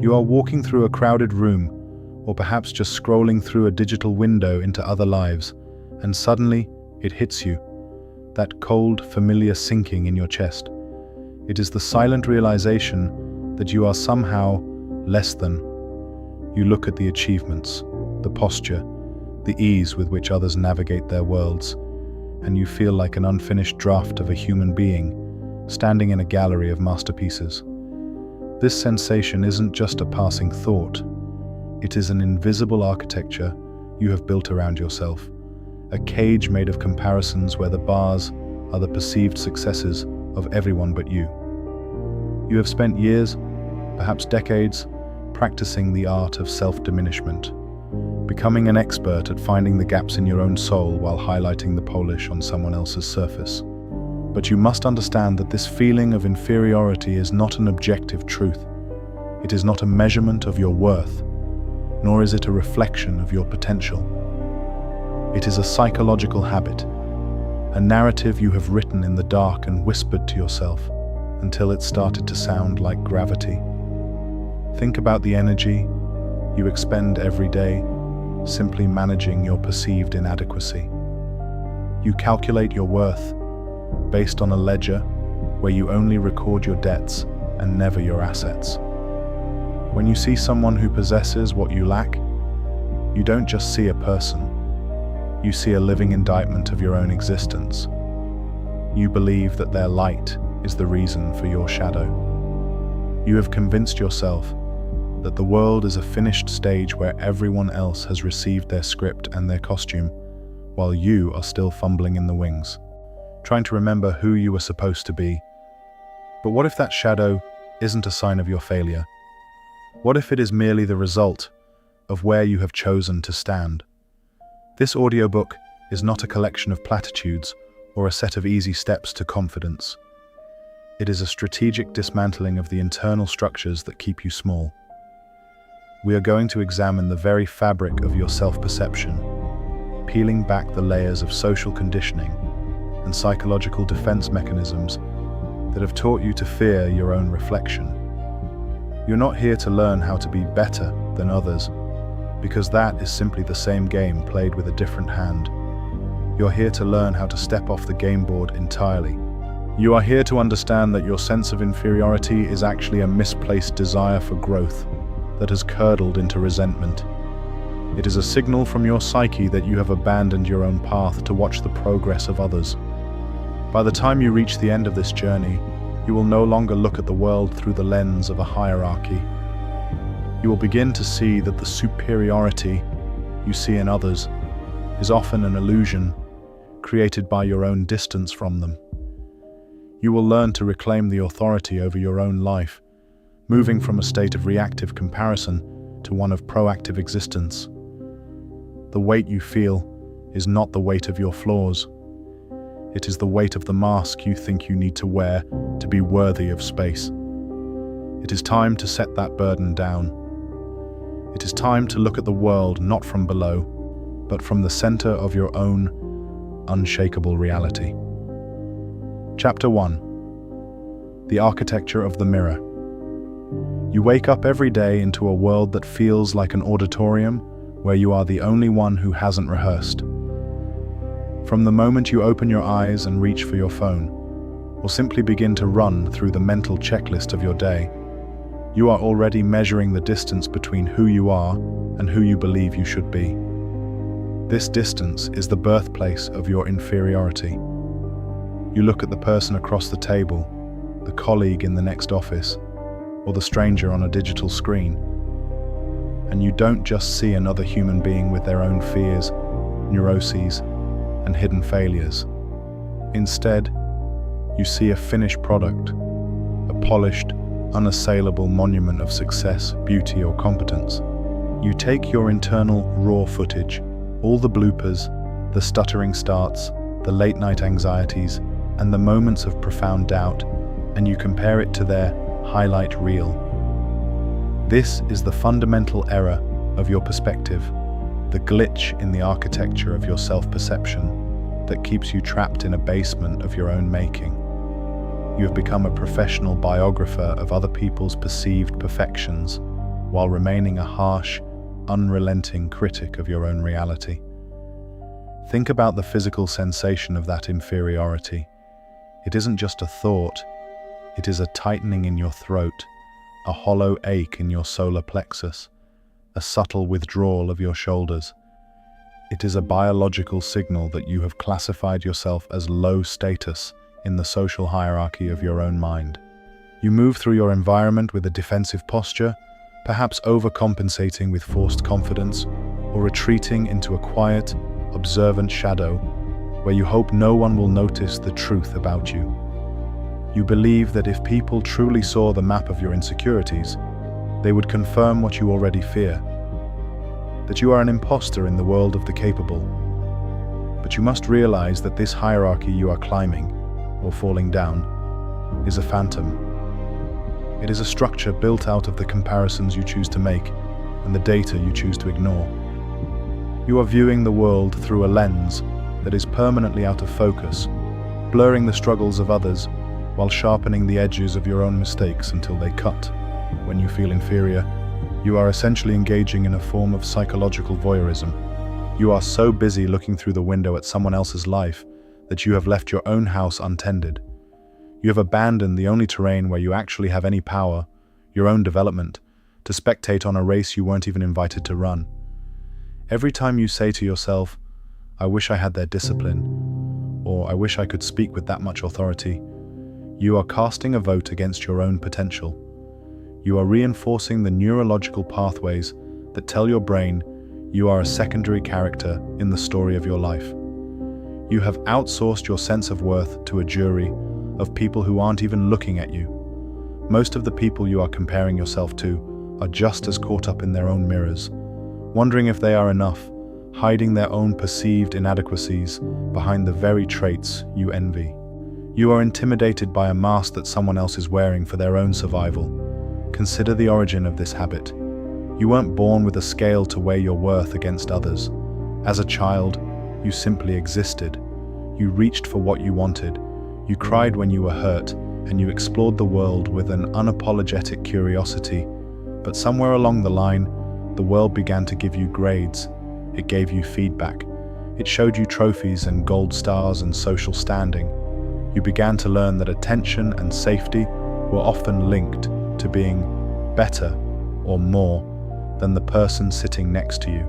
You are walking through a crowded room, or perhaps just scrolling through a digital window into other lives, and suddenly it hits you, that cold, familiar sinking in your chest. It is the silent realization that you are somehow less than. You look at the achievements, the posture, the ease with which others navigate their worlds, and you feel like an unfinished draft of a human being standing in a gallery of masterpieces. This sensation isn't just a passing thought. It is an invisible architecture you have built around yourself, a cage made of comparisons where the bars are the perceived successes of everyone but you. You have spent years, perhaps decades, practicing the art of self-diminishment, becoming an expert at finding the gaps in your own soul while highlighting the polish on someone else's surface. But you must understand that this feeling of inferiority is not an objective truth. It is not a measurement of your worth, nor is it a reflection of your potential. It is a psychological habit, a narrative you have written in the dark and whispered to yourself until it started to sound like gravity. Think about the energy you expend every day simply managing your perceived inadequacy. You calculate your worth based on a ledger where you only record your debts and never your assets. When you see someone who possesses what you lack, you don't just see a person. You see a living indictment of your own existence. You believe that their light is the reason for your shadow. You have convinced yourself that the world is a finished stage where everyone else has received their script and their costume, while you are still fumbling in the wings, trying to remember who you were supposed to be. But what if that shadow isn't a sign of your failure? What if it is merely the result of where you have chosen to stand? This audiobook is not a collection of platitudes or a set of easy steps to confidence. It is a strategic dismantling of the internal structures that keep you small. We are going to examine the very fabric of your self-perception, peeling back the layers of social conditioning and psychological defense mechanisms that have taught you to fear your own reflection. You're not here to learn how to be better than others, because that is simply the same game played with a different hand. You're here to learn how to step off the game board entirely. You are here to understand that your sense of inferiority is actually a misplaced desire for growth that has curdled into resentment. It is a signal from your psyche that you have abandoned your own path to watch the progress of others. By the time you reach the end of this journey, you will no longer look at the world through the lens of a hierarchy. You will begin to see that the superiority you see in others is often an illusion created by your own distance from them. You will learn to reclaim the authority over your own life, moving from a state of reactive comparison to one of proactive existence. The weight you feel is not the weight of your flaws. It is the weight of the mask you think you need to wear to be worthy of space. It is time to set that burden down. It is time to look at the world not from below, but from the center of your own unshakable reality. Chapter 1. The Architecture of the Mirror. You wake up every day into a world that feels like an auditorium where you are the only one who hasn't rehearsed. From the moment you open your eyes and reach for your phone, or simply begin to run through the mental checklist of your day, you are already measuring the distance between who you are and who you believe you should be. This distance is the birthplace of your inferiority. You look at the person across the table, the colleague in the next office, or the stranger on a digital screen, and you don't just see another human being with their own fears, neuroses, and hidden failures. Instead, you see a finished product, a polished, unassailable monument of success, beauty, or competence. You take your internal raw footage, all the bloopers, the stuttering starts, the late-night anxieties, and the moments of profound doubt, and you compare it to their highlight reel. This is the fundamental error of your perspective, the glitch in the architecture of your self-perception that keeps you trapped in a basement of your own making. You have become a professional biographer of other people's perceived perfections, while remaining a harsh, unrelenting critic of your own reality. Think about the physical sensation of that inferiority. It isn't just a thought, it is a tightening in your throat, a hollow ache in your solar plexus, a subtle withdrawal of your shoulders. It is a biological signal that you have classified yourself as low status in the social hierarchy of your own mind. You move through your environment with a defensive posture, perhaps overcompensating with forced confidence, or retreating into a quiet, observant shadow where you hope no one will notice the truth about you. You believe that if people truly saw the map of your insecurities, they would confirm what you already fear, that you are an imposter in the world of the capable. But you must realize that this hierarchy you are climbing, or falling down, is a phantom. It is a structure built out of the comparisons you choose to make and the data you choose to ignore. You are viewing the world through a lens that is permanently out of focus, blurring the struggles of others while sharpening the edges of your own mistakes until they cut. When you feel inferior, you are essentially engaging in a form of psychological voyeurism. You are so busy looking through the window at someone else's life that you have left your own house untended. You have abandoned the only terrain where you actually have any power, your own development, to spectate on a race you weren't even invited to run. Every time you say to yourself, "I wish I had their discipline," or "I wish I could speak with that much authority," you are casting a vote against your own potential. You are reinforcing the neurological pathways that tell your brain you are a secondary character in the story of your life. You have outsourced your sense of worth to a jury of people who aren't even looking at you. Most of the people you are comparing yourself to are just as caught up in their own mirrors, wondering if they are enough, hiding their own perceived inadequacies behind the very traits you envy. You are intimidated by a mask that someone else is wearing for their own survival. Consider the origin of this habit. You weren't born with a scale to weigh your worth against others. As a child, you simply existed. You reached for what you wanted. You cried when you were hurt, and you explored the world with an unapologetic curiosity. But somewhere along the line, the world began to give you grades. It gave you feedback. It showed you trophies and gold stars and social standing. You began to learn that attention and safety were often linked to being better or more than the person sitting next to you.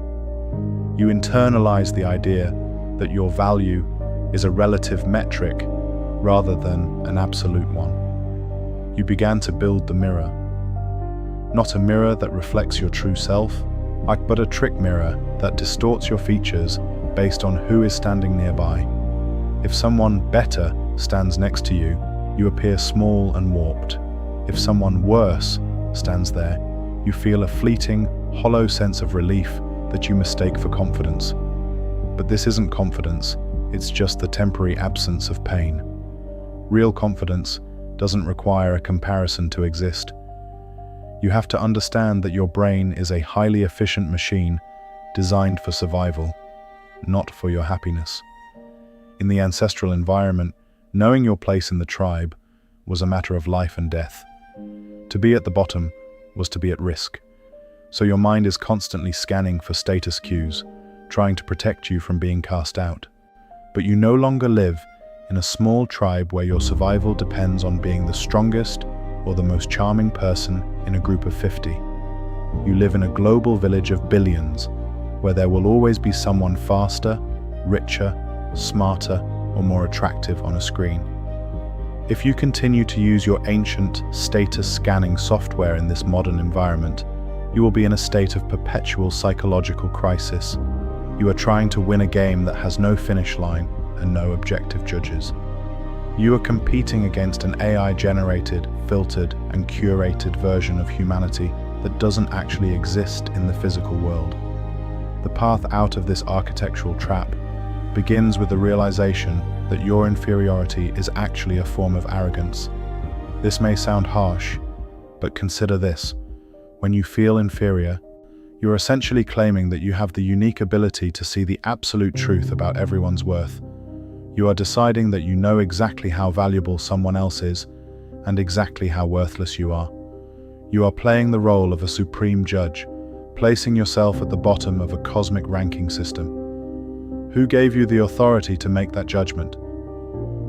You internalized the idea that your value is a relative metric rather than an absolute one. You began to build the mirror. Not a mirror that reflects your true self, but a trick mirror that distorts your features based on who is standing nearby. If someone better stands next to you, you appear small and warped. If someone worse stands there, you feel a fleeting, hollow sense of relief that you mistake for confidence. But this isn't confidence, it's just the temporary absence of pain. Real confidence doesn't require a comparison to exist. You have to understand that your brain is a highly efficient machine designed for survival, not for your happiness. In the ancestral environment, knowing your place in the tribe was a matter of life and death. To be at the bottom was to be at risk. So your mind is constantly scanning for status cues, trying to protect you from being cast out. But you no longer live in a small tribe where your survival depends on being the strongest or the most charming person in a group of 50. You live in a global village of billions, where there will always be someone faster, richer, smarter, or more attractive on a screen. If you continue to use your ancient status scanning software in this modern environment, you will be in a state of perpetual psychological crisis. You are trying to win a game that has no finish line and no objective judges. You are competing against an AI-generated, filtered, and curated version of humanity that doesn't actually exist in the physical world. The path out of this architectural trap begins with the realization that your inferiority is actually a form of arrogance. This may sound harsh, but consider this. When you feel inferior, you're essentially claiming that you have the unique ability to see the absolute truth about everyone's worth. You are deciding that you know exactly how valuable someone else is and exactly how worthless you are. You are playing the role of a supreme judge, placing yourself at the bottom of a cosmic ranking system. Who gave you the authority to make that judgment?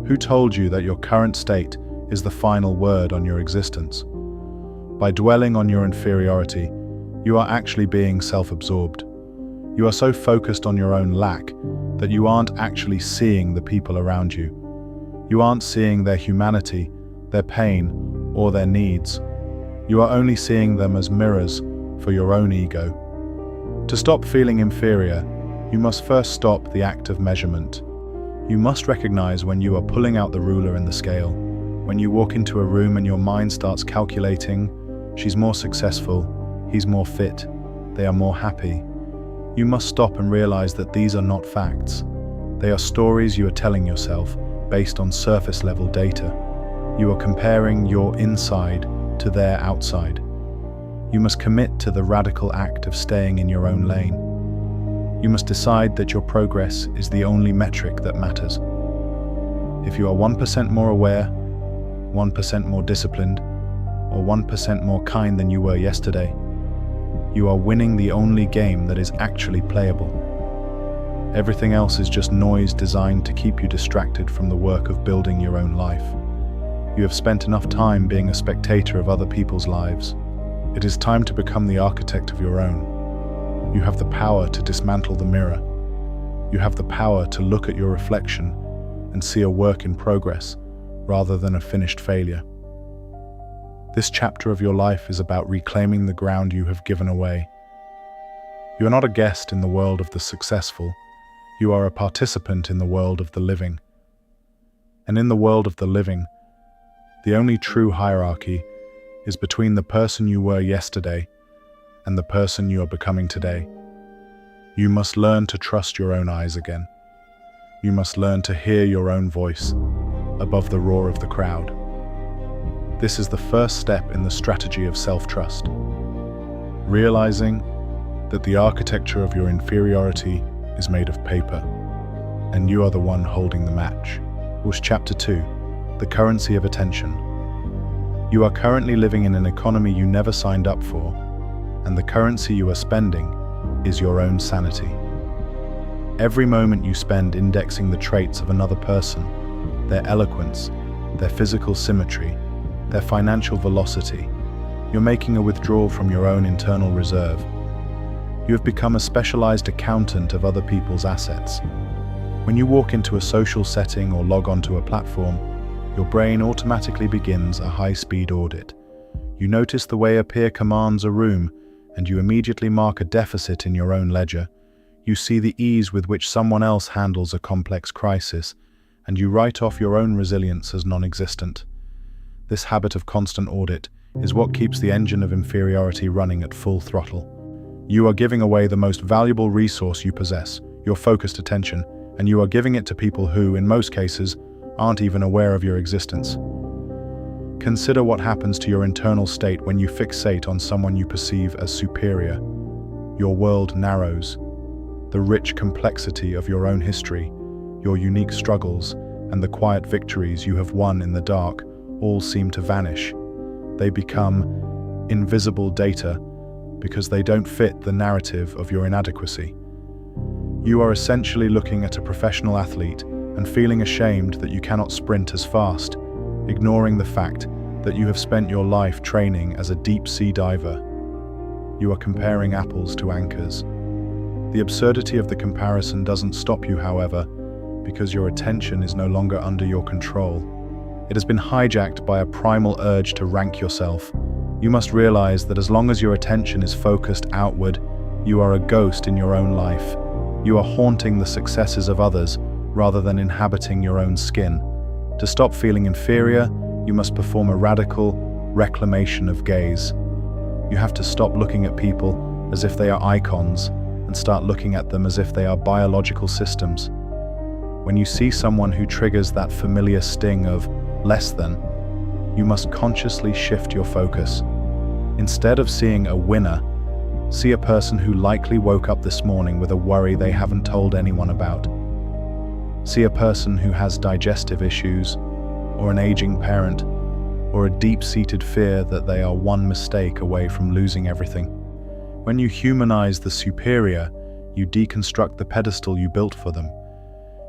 Who told you that your current state is the final word on your existence? By dwelling on your inferiority, you are actually being self-absorbed. You are so focused on your own lack that you aren't actually seeing the people around you. You aren't seeing their humanity, their pain, or their needs. You are only seeing them as mirrors for your own ego. To stop feeling inferior, you must first stop the act of measurement. You must recognize when you are pulling out the ruler and the scale. When you walk into a room and your mind starts calculating, she's more successful, he's more fit, they are more happy. You must stop and realize that these are not facts. They are stories you are telling yourself based on surface-level data. You are comparing your inside to their outside. You must commit to the radical act of staying in your own lane. You must decide that your progress is the only metric that matters. If you are 1% more aware, 1% more disciplined, or 1% more kind than you were yesterday, you are winning the only game that is actually playable. Everything else is just noise designed to keep you distracted from the work of building your own life. You have spent enough time being a spectator of other people's lives. It is time to become the architect of your own. You have the power to dismantle the mirror. You have the power to look at your reflection and see a work in progress rather than a finished failure. This chapter of your life is about reclaiming the ground you have given away. You are not a guest in the world of the successful. You are a participant in the world of the living. And in the world of the living, the only true hierarchy is between the person you were yesterday and the person you are becoming today. You must learn to trust your own eyes again. You must learn to hear your own voice above the roar of the crowd. This is the first step in the strategy of self-trust. Realizing that the architecture of your inferiority is made of paper, and you are the one holding the match. Was Chapter 2, The Currency of Attention. You are currently living in an economy you never signed up for, and the currency you are spending is your own sanity. Every moment you spend indexing the traits of another person, their eloquence, their physical symmetry, their financial velocity, you're making a withdrawal from your own internal reserve. You have become a specialized accountant of other people's assets. When you walk into a social setting or log onto a platform, your brain automatically begins a high-speed audit. You notice the way a peer commands a room, and you immediately mark a deficit in your own ledger. You see the ease with which someone else handles a complex crisis, and you write off your own resilience as non-existent. This habit of constant audit is what keeps the engine of inferiority running at full throttle. You are giving away the most valuable resource you possess, your focused attention, and you are giving it to people who, in most cases, aren't even aware of your existence. Consider what happens to your internal state when you fixate on someone you perceive as superior. Your world narrows. The rich complexity of your own history, your unique struggles, and the quiet victories you have won in the dark all seem to vanish. They become invisible data because they don't fit the narrative of your inadequacy. You are essentially looking at a professional athlete and feeling ashamed that you cannot sprint as fast, ignoring the fact that you have spent your life training as a deep-sea diver. You are comparing apples to anchors. The absurdity of the comparison doesn't stop you, however, because your attention is no longer under your control. It has been hijacked by a primal urge to rank yourself. You must realize that as long as your attention is focused outward, you are a ghost in your own life. You are haunting the successes of others rather than inhabiting your own skin. To stop feeling inferior, you must perform a radical reclamation of gaze. You have to stop looking at people as if they are icons and start looking at them as if they are biological systems. When you see someone who triggers that familiar sting of less than, you must consciously shift your focus. Instead of seeing a winner, see a person who likely woke up this morning with a worry they haven't told anyone about. See a person who has digestive issues, or an aging parent, or a deep-seated fear that they are one mistake away from losing everything. When you humanize the superior, you deconstruct the pedestal you built for them.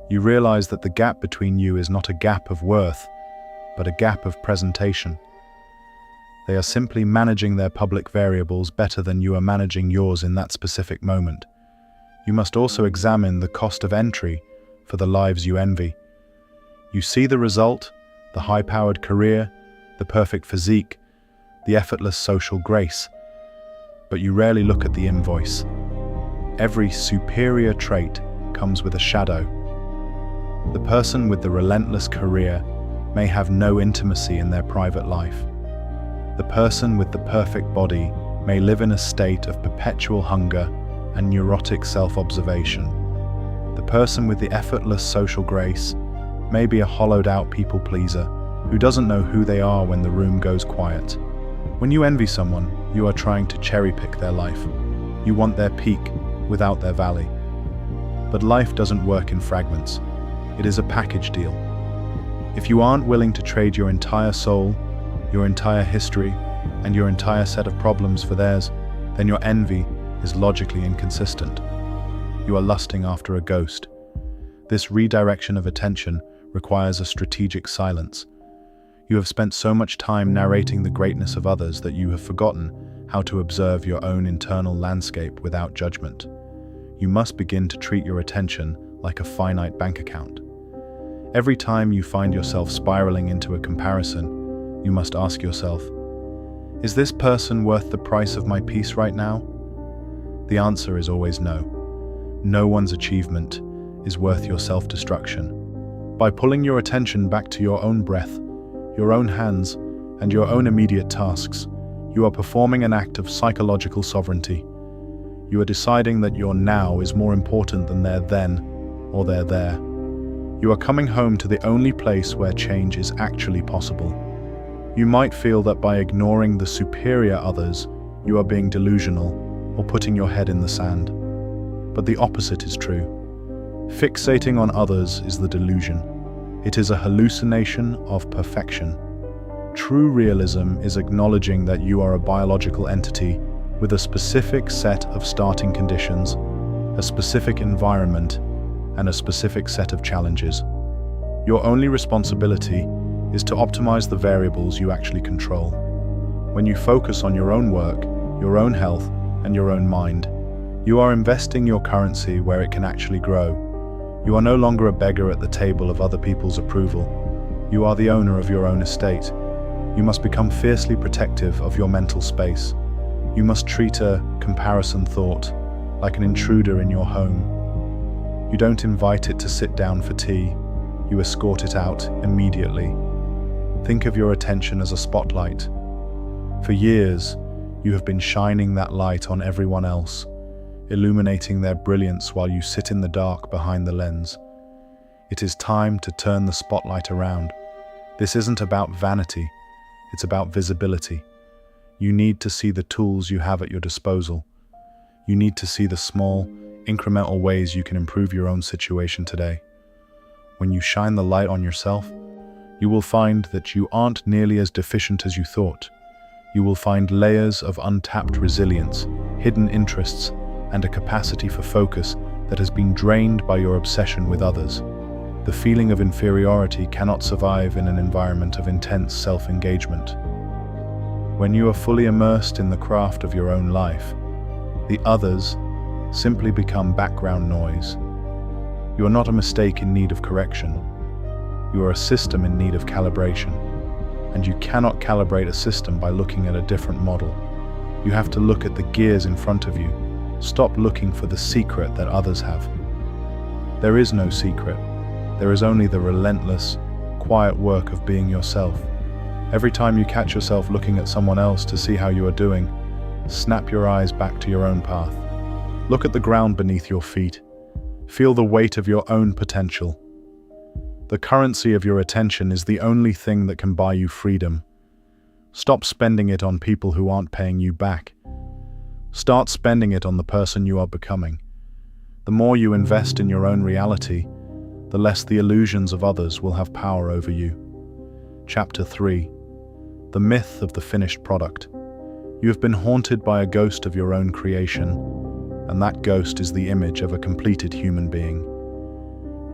You realize that the gap between you is not a gap of worth, but a gap of presentation. They are simply managing their public variables better than you are managing yours in that specific moment. You must also examine the cost of entry for the lives you envy. You see the result, the high-powered career, the perfect physique, the effortless social grace, but you rarely look at the invoice. Every superior trait comes with a shadow. The person with the relentless career may have no intimacy in their private life. The person with the perfect body may live in a state of perpetual hunger and neurotic self-observation. The person with the effortless social grace may be a hollowed-out people-pleaser who doesn't know who they are when the room goes quiet. When you envy someone, you are trying to cherry-pick their life. You want their peak without their valley. But life doesn't work in fragments. It is a package deal. If you aren't willing to trade your entire soul, your entire history, and your entire set of problems for theirs, then your envy is logically inconsistent. You are lusting after a ghost. This redirection of attention requires a strategic silence. You have spent so much time narrating the greatness of others that you have forgotten how to observe your own internal landscape without judgment. You must begin to treat your attention like a finite bank account. Every time you find yourself spiraling into a comparison, you must ask yourself, is this person worth the price of my peace right now? The answer is always no. No one's achievement is worth your self-destruction. By pulling your attention back to your own breath, your own hands, and your own immediate tasks, you are performing an act of psychological sovereignty. You are deciding that your now is more important than their then or their there. You are coming home to the only place where change is actually possible. You might feel that by ignoring the superior others, you are being delusional or putting your head in the sand. But the opposite is true. Fixating on others is the delusion. It is a hallucination of perfection. True realism is acknowledging that you are a biological entity with a specific set of starting conditions, a specific environment, and a specific set of challenges. Your only responsibility is to optimize the variables you actually control. When you focus on your own work, your own health, and your own mind, you are investing your currency where it can actually grow. You are no longer a beggar at the table of other people's approval. You are the owner of your own estate. You must become fiercely protective of your mental space. You must treat a comparison thought like an intruder in your home. You don't invite it to sit down for tea. You escort it out immediately. Think of your attention as a spotlight. For years, you have been shining that light on everyone else, illuminating their brilliance while you sit in the dark behind the lens. It is time to turn the spotlight around. This isn't about vanity, it's about visibility. You need to see the tools you have at your disposal. You need to see the small, incremental ways you can improve your own situation today. When you shine the light on yourself, you will find that you aren't nearly as deficient as you thought. You will find layers of untapped resilience, hidden interests, and a capacity for focus that has been drained by your obsession with others. The feeling of inferiority cannot survive in an environment of intense self-engagement. When you are fully immersed in the craft of your own life, the others simply become background noise. You are not a mistake in need of correction. You are a system in need of calibration, and you cannot calibrate a system by looking at a different model. You have to look at the gears in front of you. Stop looking for the secret that others have. There is no secret. There is only the relentless, quiet work of being yourself. Every time you catch yourself looking at someone else to see how you are doing, snap your eyes back to your own path. Look at the ground beneath your feet. Feel the weight of your own potential. The currency of your attention is the only thing that can buy you freedom. Stop spending it on people who aren't paying you back. Start spending it on the person you are becoming. The more you invest in your own reality, the less the illusions of others will have power over you. Chapter 3. the myth of the finished product. You have been haunted by a ghost of your own creation, and that ghost is the image of a completed human being.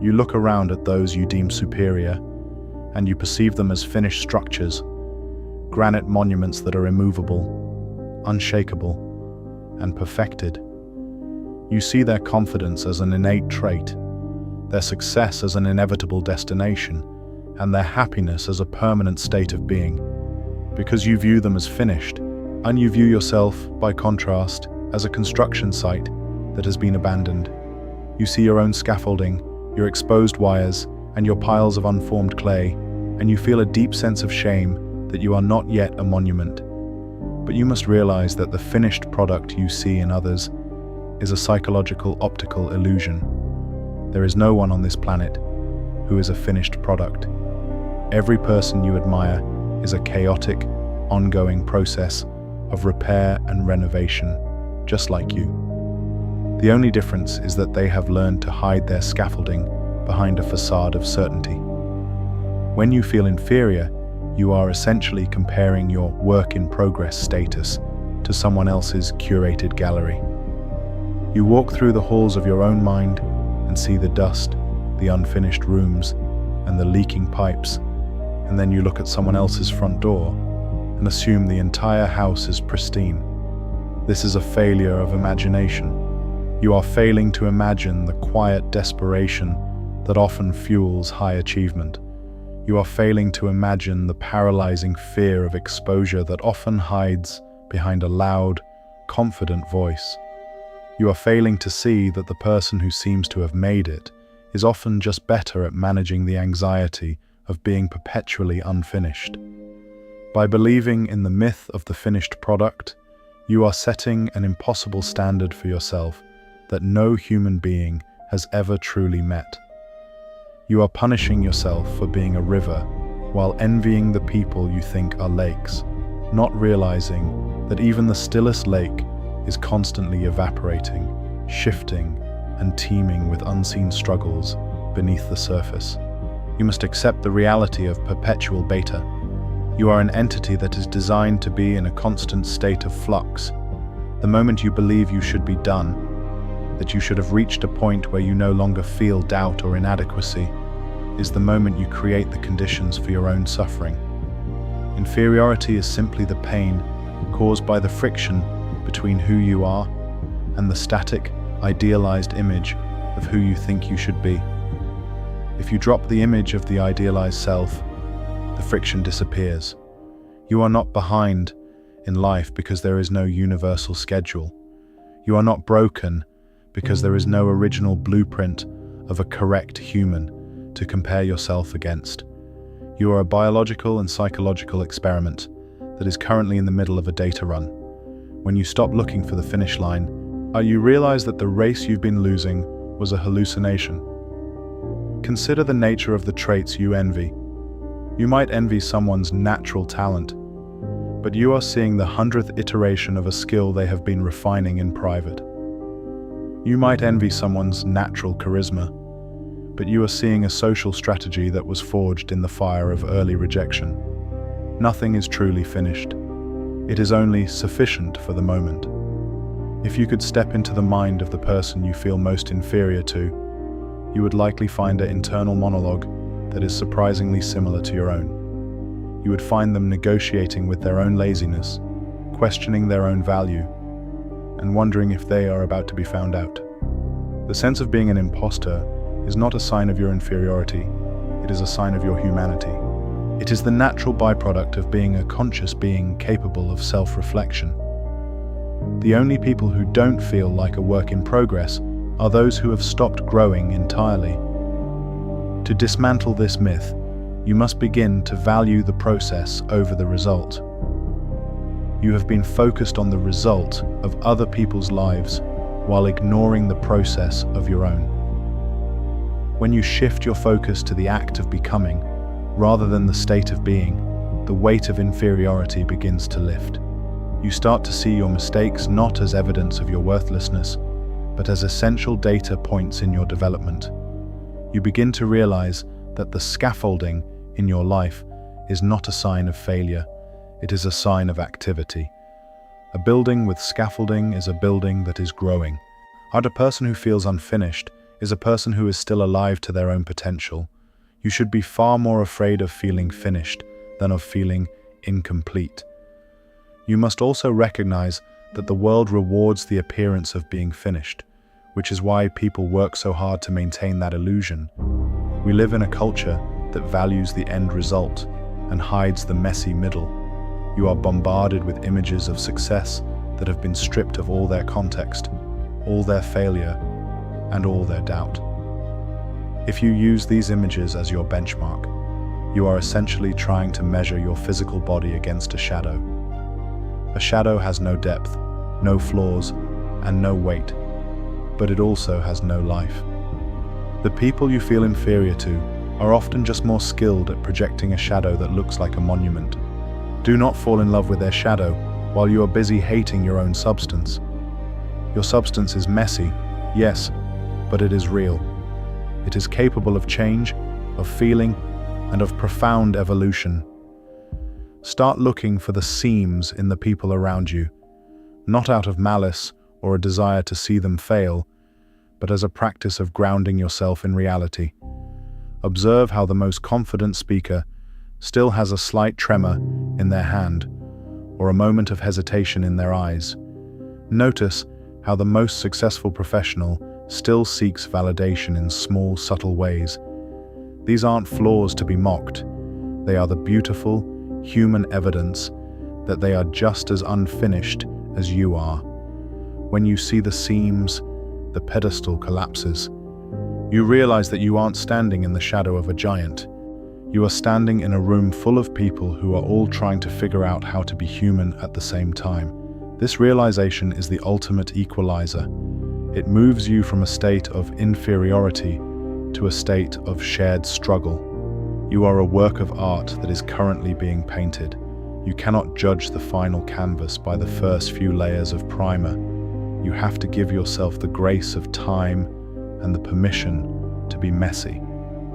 You look around at those you deem superior, and you perceive them as finished structures, granite monuments that are immovable, unshakable, and perfected. You see their confidence as an innate trait, their success as an inevitable destination, and their happiness as a permanent state of being. Because you view them as finished, and you view yourself, by contrast, as a construction site that has been abandoned. You see your own scaffolding, your exposed wires, and your piles of unformed clay, and you feel a deep sense of shame that you are not yet a monument. But you must realize that the finished product you see in others is a psychological optical illusion. There is no one on this planet who is a finished product. Every person you admire is a chaotic, ongoing process of repair and renovation, just like you. The only difference is that they have learned to hide their scaffolding behind a facade of certainty. When you feel inferior, you are essentially comparing your work-in-progress status to someone else's curated gallery. You walk through the halls of your own mind and see the dust, the unfinished rooms, and the leaking pipes, and then you look at someone else's front door and assume the entire house is pristine. This is a failure of imagination. You are failing to imagine the quiet desperation that often fuels high achievement. You are failing to imagine the paralyzing fear of exposure that often hides behind a loud, confident voice. You are failing to see that the person who seems to have made it is often just better at managing the anxiety of being perpetually unfinished. By believing in the myth of the finished product, you are setting an impossible standard for yourself that no human being has ever truly met. You are punishing yourself for being a river while envying the people you think are lakes, not realizing that even the stillest lake is constantly evaporating, shifting, and teeming with unseen struggles beneath the surface. You must accept the reality of perpetual beta. You are an entity that is designed to be in a constant state of flux. The moment you believe you should be done, that you should have reached a point where you no longer feel doubt or inadequacy, is the moment you create the conditions for your own suffering. Inferiority is simply the pain caused by the friction between who you are and the static, idealized image of who you think you should be. If you drop the image of the idealized self, the friction disappears. You are not behind in life because there is no universal schedule. You are not broken because there is no original blueprint of a correct human to compare yourself against. You are a biological and psychological experiment that is currently in the middle of a data run. When you stop looking for the finish line, you realize that the race you've been losing was a hallucination. Consider the nature of the traits you envy. You might envy someone's natural talent, but you are seeing the 100th iteration of a skill they have been refining in private. You might envy someone's natural charisma, but you are seeing a social strategy that was forged in the fire of early rejection. Nothing is truly finished. It is only sufficient for the moment. If you could step into the mind of the person you feel most inferior to, you would likely find an internal monologue that is surprisingly similar to your own. You would find them negotiating with their own laziness, questioning their own value, and wondering if they are about to be found out. The sense of being an imposter is not a sign of your inferiority, it is a sign of your humanity. It is the natural byproduct of being a conscious being capable of self-reflection. The only people who don't feel like a work in progress are those who have stopped growing entirely. To dismantle this myth, you must begin to value the process over the result. You have been focused on the result of other people's lives while ignoring the process of your own. When you shift your focus to the act of becoming, rather than the state of being, the weight of inferiority begins to lift. You start to see your mistakes not as evidence of your worthlessness, but as essential data points in your development. You begin to realize that the scaffolding in your life is not a sign of failure, it is a sign of activity. A building with scaffolding is a building that is growing. A person who feels unfinished is a person who is still alive to their own potential. You should be far more afraid of feeling finished than of feeling incomplete. You must also recognize that the world rewards the appearance of being finished, which is why people work so hard to maintain that illusion. We live in a culture that values the end result and hides the messy middle. You are bombarded with images of success that have been stripped of all their context, all their failure, and all their doubt. If you use these images as your benchmark, you are essentially trying to measure your physical body against a shadow. A shadow has no depth, no flaws, and no weight, but it also has no life. The people you feel inferior to are often just more skilled at projecting a shadow that looks like a monument. Do not fall in love with their shadow while you are busy hating your own substance. Your substance is messy, yes, but it is real. It is capable of change, of feeling, and of profound evolution. Start looking for the seams in the people around you, not out of malice or a desire to see them fail, but as a practice of grounding yourself in reality. Observe how the most confident speaker still has a slight tremor in their hand or a moment of hesitation in their eyes. Notice how the most successful professional still seeks validation in small, subtle ways. These aren't flaws to be mocked. They are the beautiful, human evidence that they are just as unfinished as you are. When you see the seams, the pedestal collapses. You realize that you aren't standing in the shadow of a giant. You are standing in a room full of people who are all trying to figure out how to be human at the same time. This realization is the ultimate equalizer. It moves you from a state of inferiority to a state of shared struggle. You are a work of art that is currently being painted. You cannot judge the final canvas by the first few layers of primer. You have to give yourself the grace of time and the permission to be messy.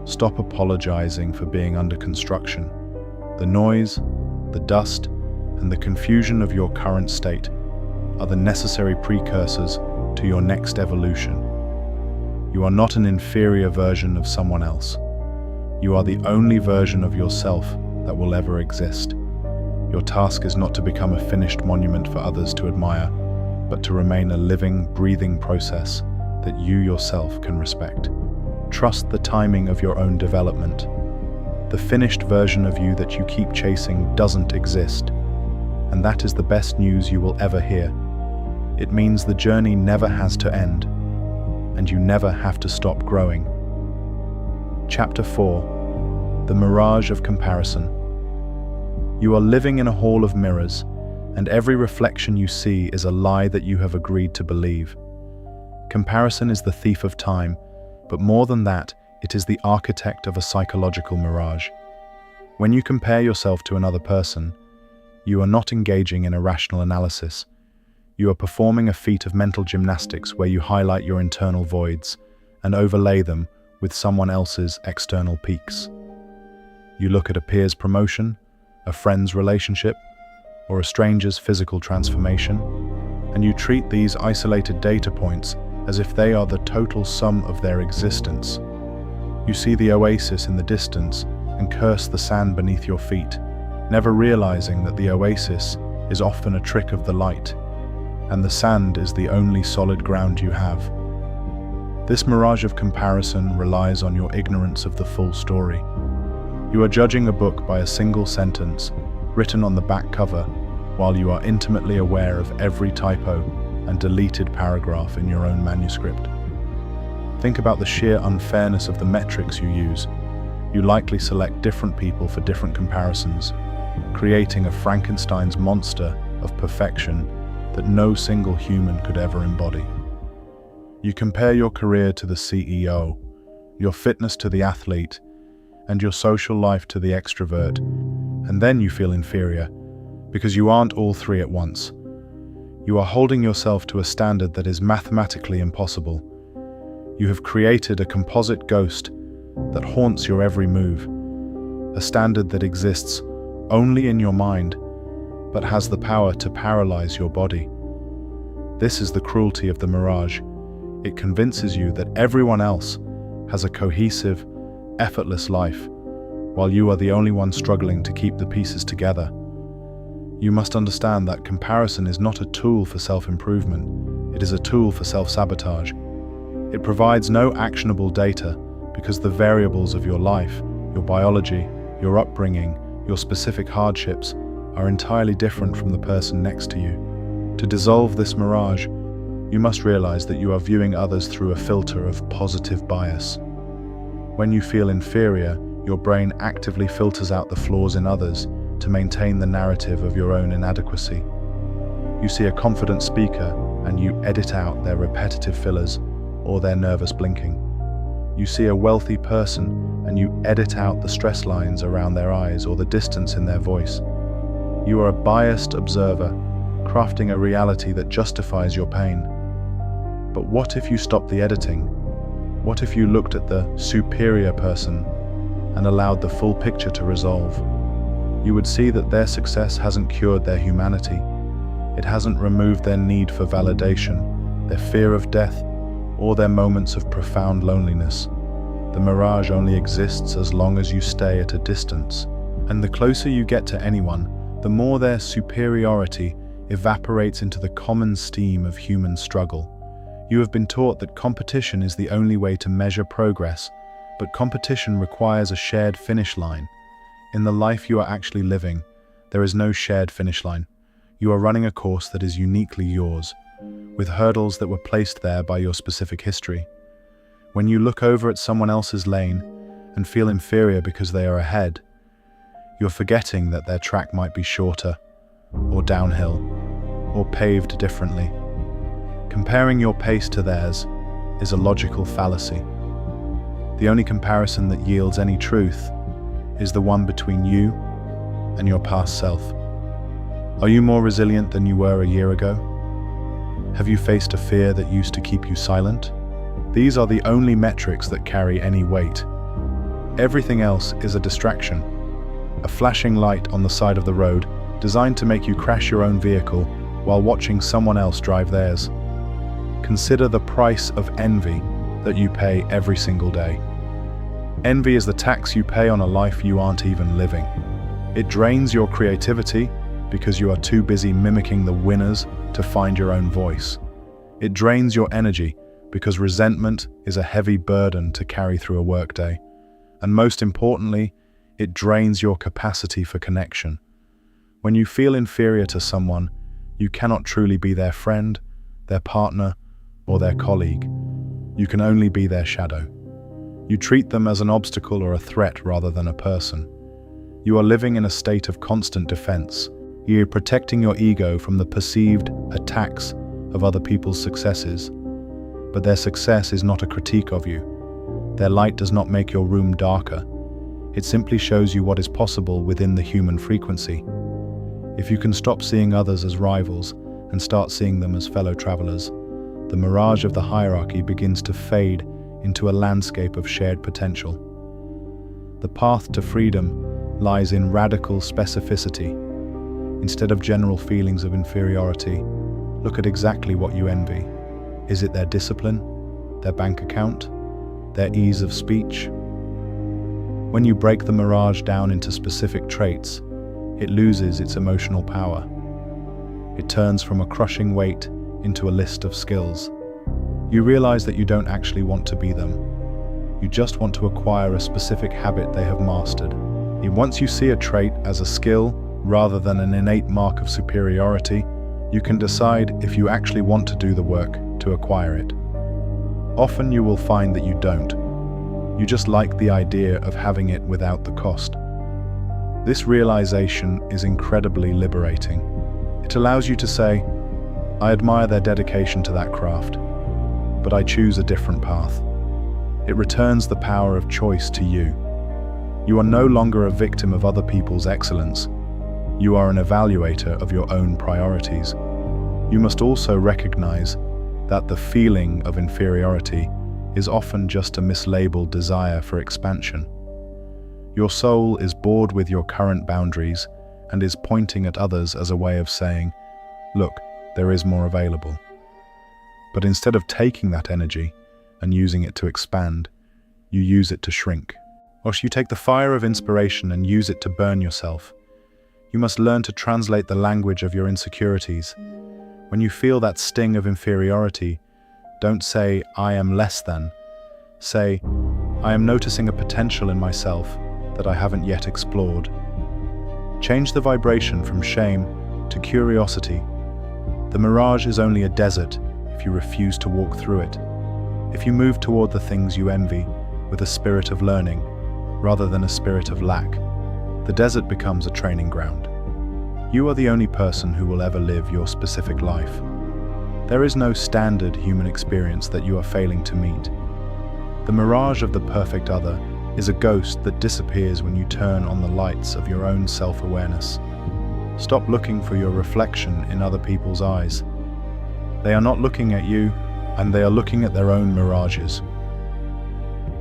Stop apologizing for being under construction. The noise, the dust, and the confusion of your current state are the necessary precursors to your next evolution. You are not an inferior version of someone else. You are the only version of yourself that will ever exist. Your task is not to become a finished monument for others to admire, but to remain a living, breathing process that you yourself can respect. Trust the timing of your own development. The finished version of you that you keep chasing doesn't exist, and that is the best news you will ever hear. It means the journey never has to end, and you never have to stop growing. Chapter 4: The Mirage of Comparison. You are living in a hall of mirrors, and every reflection you see is a lie that you have agreed to believe. Comparison is the thief of time, but more than that, it is the architect of a psychological mirage. When you compare yourself to another person, you are not engaging in a rational analysis. You are performing a feat of mental gymnastics where you highlight your internal voids and overlay them with someone else's external peaks. You look at a peer's promotion, a friend's relationship, or a stranger's physical transformation, and you treat these isolated data points as if they are the total sum of their existence. You see the oasis in the distance and curse the sand beneath your feet, never realizing that the oasis is often a trick of the light, and the sand is the only solid ground you have. This mirage of comparison relies on your ignorance of the full story. You are judging a book by a single sentence written on the back cover, while you are intimately aware of every typo and deleted paragraph in your own manuscript. Think about the sheer unfairness of the metrics you use. You likely select different people for different comparisons, creating a Frankenstein's monster of perfection that no single human could ever embody. You compare your career to the CEO, your fitness to the athlete, and your social life to the extrovert, and then you feel inferior, because you aren't all three at once. You are holding yourself to a standard that is mathematically impossible. You have created a composite ghost that haunts your every move, a standard that exists only in your mind but has the power to paralyze your body. This is the cruelty of the mirage. It convinces you that everyone else has a cohesive, effortless life, while you are the only one struggling to keep the pieces together. You must understand that comparison is not a tool for self-improvement, it is a tool for self-sabotage. It provides no actionable data because the variables of your life, your biology, your upbringing, your specific hardships are entirely different from the person next to you. To dissolve this mirage, you must realize that you are viewing others through a filter of positive bias. When you feel inferior, your brain actively filters out the flaws in others to maintain the narrative of your own inadequacy. You see a confident speaker and you edit out their repetitive fillers or their nervous blinking. You see a wealthy person and you edit out the stress lines around their eyes or the distance in their voice. You are a biased observer, crafting a reality that justifies your pain. But what if you stopped the editing? What if you looked at the superior person and allowed the full picture to resolve? You would see that their success hasn't cured their humanity. It hasn't removed their need for validation, their fear of death, or their moments of profound loneliness. The mirage only exists as long as you stay at a distance. And the closer you get to anyone, the more their superiority evaporates into the common steam of human struggle. You have been taught that competition is the only way to measure progress, but competition requires a shared finish line. In the life you are actually living, there is no shared finish line. You are running a course that is uniquely yours, with hurdles that were placed there by your specific history. When you look over at someone else's lane and feel inferior because they are ahead, you're forgetting that their track might be shorter, or downhill, or paved differently. Comparing your pace to theirs is a logical fallacy. The only comparison that yields any truth is the one between you and your past self. Are you more resilient than you were a year ago? Have you faced a fear that used to keep you silent? These are the only metrics that carry any weight. Everything else is a distraction, a flashing light on the side of the road designed to make you crash your own vehicle while watching someone else drive theirs. Consider the price of envy that you pay every single day. Envy is the tax you pay on a life you aren't even living. It drains your creativity because you are too busy mimicking the winners to find your own voice. It drains your energy because resentment is a heavy burden to carry through a workday. And most importantly, it drains your capacity for connection. When you feel inferior to someone, you cannot truly be their friend, their partner, or their colleague. You can only be their shadow. You treat them as an obstacle or a threat rather than a person. You are living in a state of constant defense. You're protecting your ego from the perceived attacks of other people's successes. But their success is not a critique of you. Their light does not make your room darker. It simply shows you what is possible within the human frequency. If you can stop seeing others as rivals and start seeing them as fellow travelers, the mirage of the hierarchy begins to fade into a landscape of shared potential. The path to freedom lies in radical specificity. Instead of general feelings of inferiority, look at exactly what you envy. Is it their discipline, their bank account, their ease of speech? When you break the mirage down into specific traits, it loses its emotional power. It turns from a crushing weight into a list of skills. You realize that you don't actually want to be them. You just want to acquire a specific habit they have mastered. And once you see a trait as a skill rather than an innate mark of superiority, you can decide if you actually want to do the work to acquire it. Often you will find that you don't. You just like the idea of having it without the cost. This realization is incredibly liberating. It allows you to say, I admire their dedication to that craft, but I choose a different path. It returns the power of choice to you. You are no longer a victim of other people's excellence. You are an evaluator of your own priorities. You must also recognize that the feeling of inferiority is often just a mislabeled desire for expansion. Your soul is bored with your current boundaries and is pointing at others as a way of saying, "Look, there is more available." But instead of taking that energy and using it to expand, you use it to shrink. Or you take the fire of inspiration and use it to burn yourself. You must learn to translate the language of your insecurities. When you feel that sting of inferiority, don't say, "I am less than." Say, "I am noticing a potential in myself that I haven't yet explored." Change the vibration from shame to curiosity. The mirage is only a desert if you refuse to walk through it. If you move toward the things you envy with a spirit of learning rather than a spirit of lack, the desert becomes a training ground. You are the only person who will ever live your specific life. There is no standard human experience that you are failing to meet. The mirage of the perfect other is a ghost that disappears when you turn on the lights of your own self-awareness. Stop looking for your reflection in other people's eyes. They are not looking at you, and they are looking at their own mirages.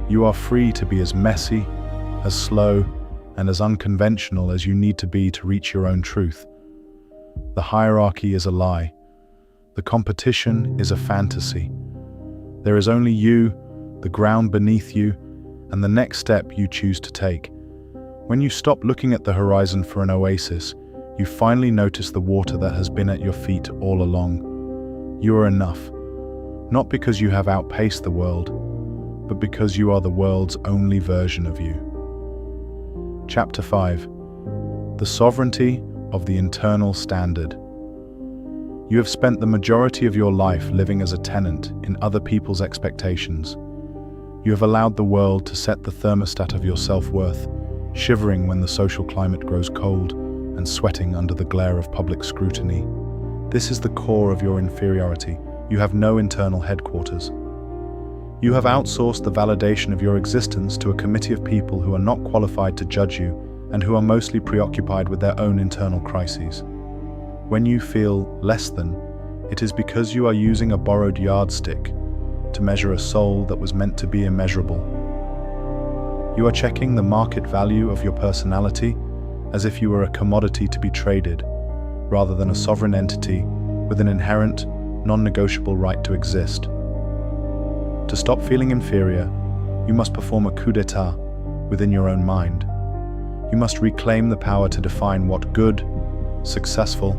You are free to be as messy, as slow, and as unconventional as you need to be to reach your own truth. The hierarchy is a lie. The competition is a fantasy. There is only you, the ground beneath you, and the next step you choose to take. When you stop looking at the horizon for an oasis, you finally notice the water that has been at your feet all along. You are enough, not because you have outpaced the world, but because you are the world's only version of you. Chapter 5. The Sovereignty of the Internal Standard. You have spent the majority of your life living as a tenant in other people's expectations. You have allowed the world to set the thermostat of your self-worth, shivering when the social climate grows cold and sweating under the glare of public scrutiny. This is the core of your inferiority. You have no internal headquarters. You have outsourced the validation of your existence to a committee of people who are not qualified to judge you and who are mostly preoccupied with their own internal crises. When you feel less than, it is because you are using a borrowed yardstick to measure a soul that was meant to be immeasurable. You are checking the market value of your personality as if you were a commodity to be traded, rather than a sovereign entity with an inherent, non-negotiable right to exist. To stop feeling inferior, you must perform a coup d'etat within your own mind. You must reclaim the power to define what good, successful,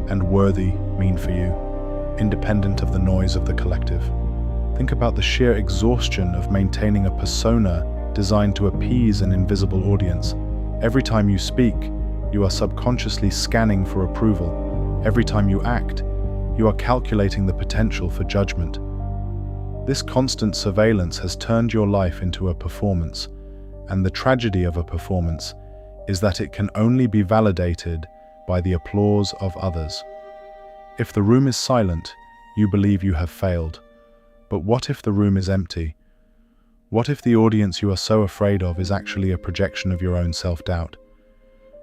and worthy mean for you, independent of the noise of the collective. Think about the sheer exhaustion of maintaining a persona designed to appease an invisible audience. Every time you speak, you are subconsciously scanning for approval. Every time you act, you are calculating the potential for judgment. This constant surveillance has turned your life into a performance, and the tragedy of a performance is that it can only be validated by the applause of others. If the room is silent, you believe you have failed. But what if the room is empty? What if the audience you are so afraid of is actually a projection of your own self-doubt?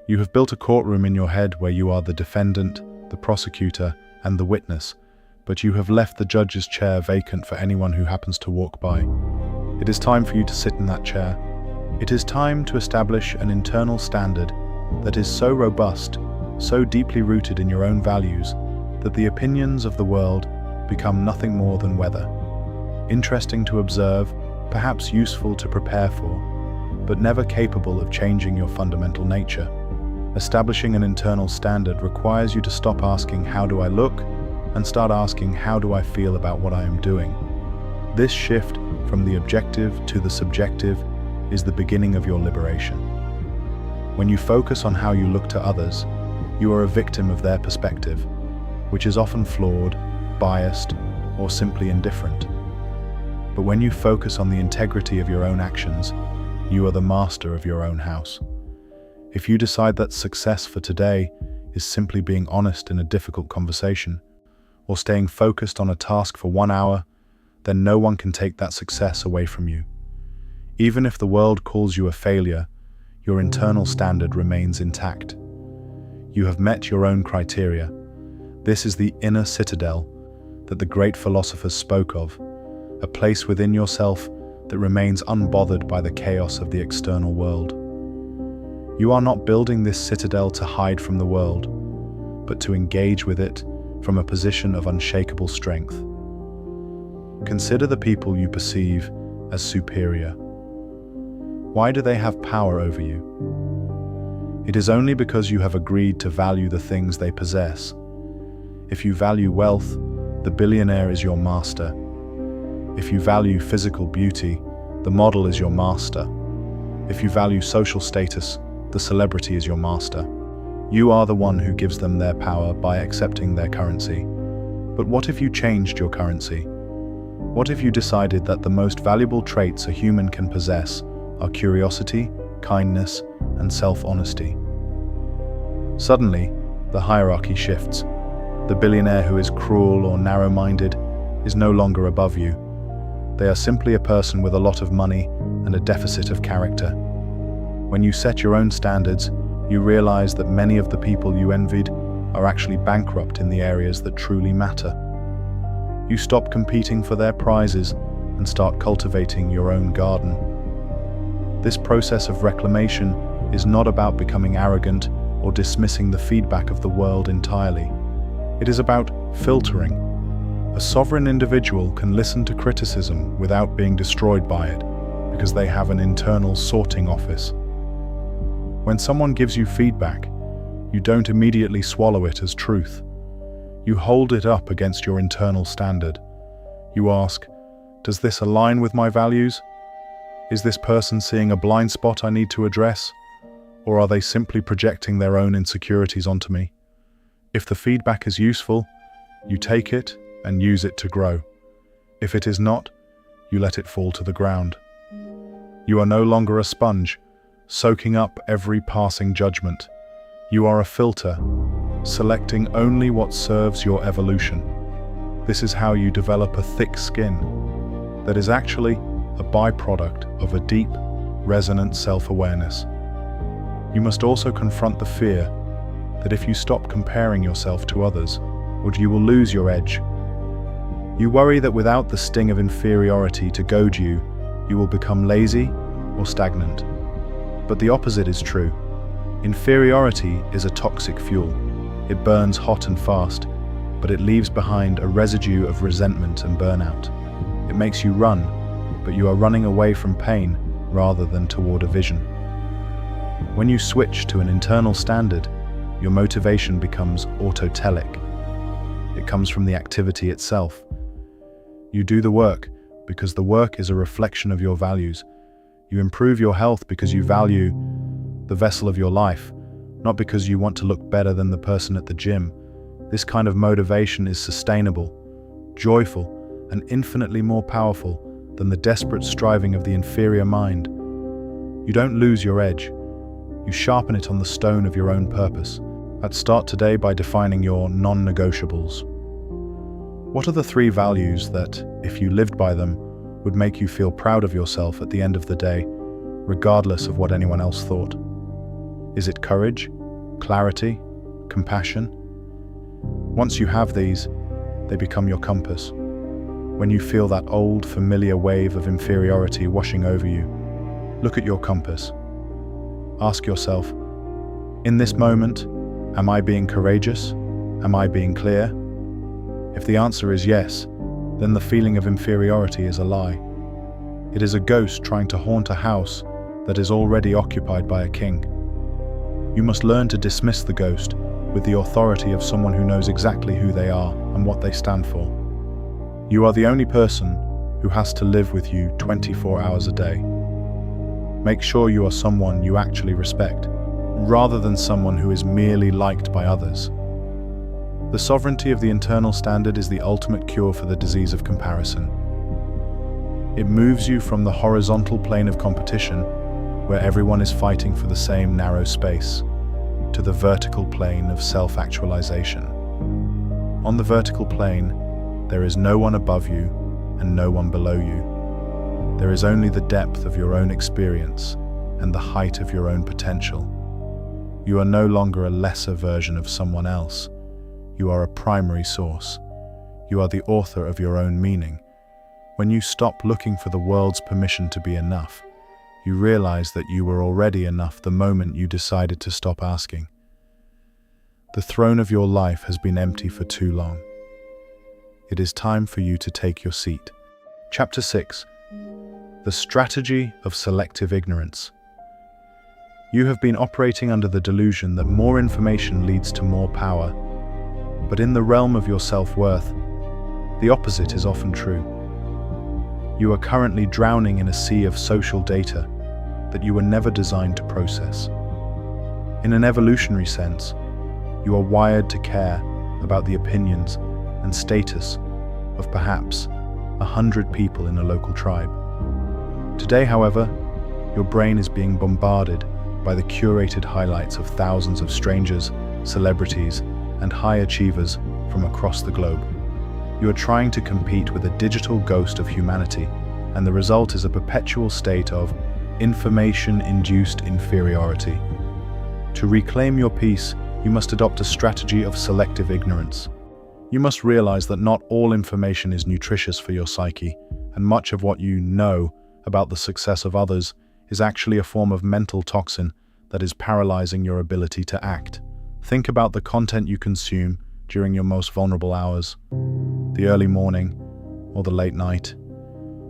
You have built a courtroom in your head where you are the defendant, the prosecutor, and the witness, but you have left the judge's chair vacant for anyone who happens to walk by. It is time for you to sit in that chair. It is time to establish an internal standard that is so robust, so deeply rooted in your own values, that the opinions of the world become nothing more than weather. Interesting to observe, perhaps useful to prepare for, but never capable of changing your fundamental nature. Establishing an internal standard requires you to stop asking, "How do I look?" and start asking, "How do I feel about what I am doing?" This shift from the objective to the subjective is the beginning of your liberation. When you focus on how you look to others, you are a victim of their perspective, which is often flawed, biased, or simply indifferent. But when you focus on the integrity of your own actions, you are the master of your own house. If you decide that success for today is simply being honest in a difficult conversation, or staying focused on a task for 1 hour, then no one can take that success away from you. Even if the world calls you a failure, your internal standard remains intact. You have met your own criteria. This is the inner citadel that the great philosophers spoke of, a place within yourself that remains unbothered by the chaos of the external world. You are not building this citadel to hide from the world, but to engage with it from a position of unshakable strength. Consider the people you perceive as superior. Why do they have power over you? It is only because you have agreed to value the things they possess. If you value wealth, the billionaire is your master. If you value physical beauty, the model is your master. If you value social status, the celebrity is your master. You are the one who gives them their power by accepting their currency. But what if you changed your currency? What if you decided that the most valuable traits a human can possess are curiosity, kindness, and self-honesty? Suddenly, the hierarchy shifts. The billionaire who is cruel or narrow-minded is no longer above you. They are simply a person with a lot of money and a deficit of character. When you set your own standards, you realize that many of the people you envied are actually bankrupt in the areas that truly matter. You stop competing for their prizes and start cultivating your own garden. This process of reclamation is not about becoming arrogant or dismissing the feedback of the world entirely. It is about filtering. A sovereign individual can listen to criticism without being destroyed by it, because they have an internal sorting office. When someone gives you feedback, you don't immediately swallow it as truth. You hold it up against your internal standard. You ask, does this align with my values? Is this person seeing a blind spot I need to address? Or are they simply projecting their own insecurities onto me? If the feedback is useful, you take it and use it to grow. If it is not, you let it fall to the ground. You are no longer a sponge, soaking up every passing judgment. You are a filter, selecting only what serves your evolution. This is how you develop a thick skin that is actually a byproduct of a deep, resonant self-awareness. You must also confront the fear that if you stop comparing yourself to others, you will lose your edge. You worry that without the sting of inferiority to goad you, you will become lazy or stagnant. But the opposite is true. Inferiority is a toxic fuel. It burns hot and fast, but it leaves behind a residue of resentment and burnout. It makes you run, but you are running away from pain rather than toward a vision. When you switch to an internal standard, your motivation becomes autotelic. It comes from the activity itself. You do the work because the work is a reflection of your values. You improve your health because you value the vessel of your life, not because you want to look better than the person at the gym. This kind of motivation is sustainable, joyful, and infinitely more powerful than the desperate striving of the inferior mind. You don't lose your edge. You sharpen it on the stone of your own purpose. Let's start today by defining your non-negotiables. What are the 3 values that, if you lived by them, would make you feel proud of yourself at the end of the day, regardless of what anyone else thought? Is it courage, clarity, compassion? Once you have these, they become your compass. When you feel that old, familiar wave of inferiority washing over you, look at your compass. Ask yourself, in this moment, am I being courageous? Am I being clear? If the answer is yes, then the feeling of inferiority is a lie. It is a ghost trying to haunt a house that is already occupied by a king. You must learn to dismiss the ghost with the authority of someone who knows exactly who they are and what they stand for. You are the only person who has to live with you 24 hours a day. Make sure you are someone you actually respect, rather than someone who is merely liked by others. The sovereignty of the internal standard is the ultimate cure for the disease of comparison. It moves you from the horizontal plane of competition, where everyone is fighting for the same narrow space, to the vertical plane of self-actualization. On the vertical plane, there is no one above you and no one below you. There is only the depth of your own experience and the height of your own potential. You are no longer a lesser version of someone else. You are a primary source. You are the author of your own meaning. When you stop looking for the world's permission to be enough, you realize that you were already enough the moment you decided to stop asking. The throne of your life has been empty for too long. It is time for you to take your seat. Chapter 6. The Strategy of Selective Ignorance. You have been operating under the delusion that more information leads to more power, but in the realm of your self-worth, the opposite is often true. You are currently drowning in a sea of social data that you were never designed to process. In an evolutionary sense, you are wired to care about the opinions and status of perhaps 100 people in a local tribe. Today, however, your brain is being bombarded by the curated highlights of thousands of strangers, celebrities, and high achievers from across the globe. You are trying to compete with a digital ghost of humanity, and the result is a perpetual state of information-induced inferiority. To reclaim your peace, you must adopt a strategy of selective ignorance. You must realize that not all information is nutritious for your psyche, and much of what you know about the success of others is actually a form of mental toxin that is paralyzing your ability to act. Think about the content you consume during your most vulnerable hours, the early morning or the late night.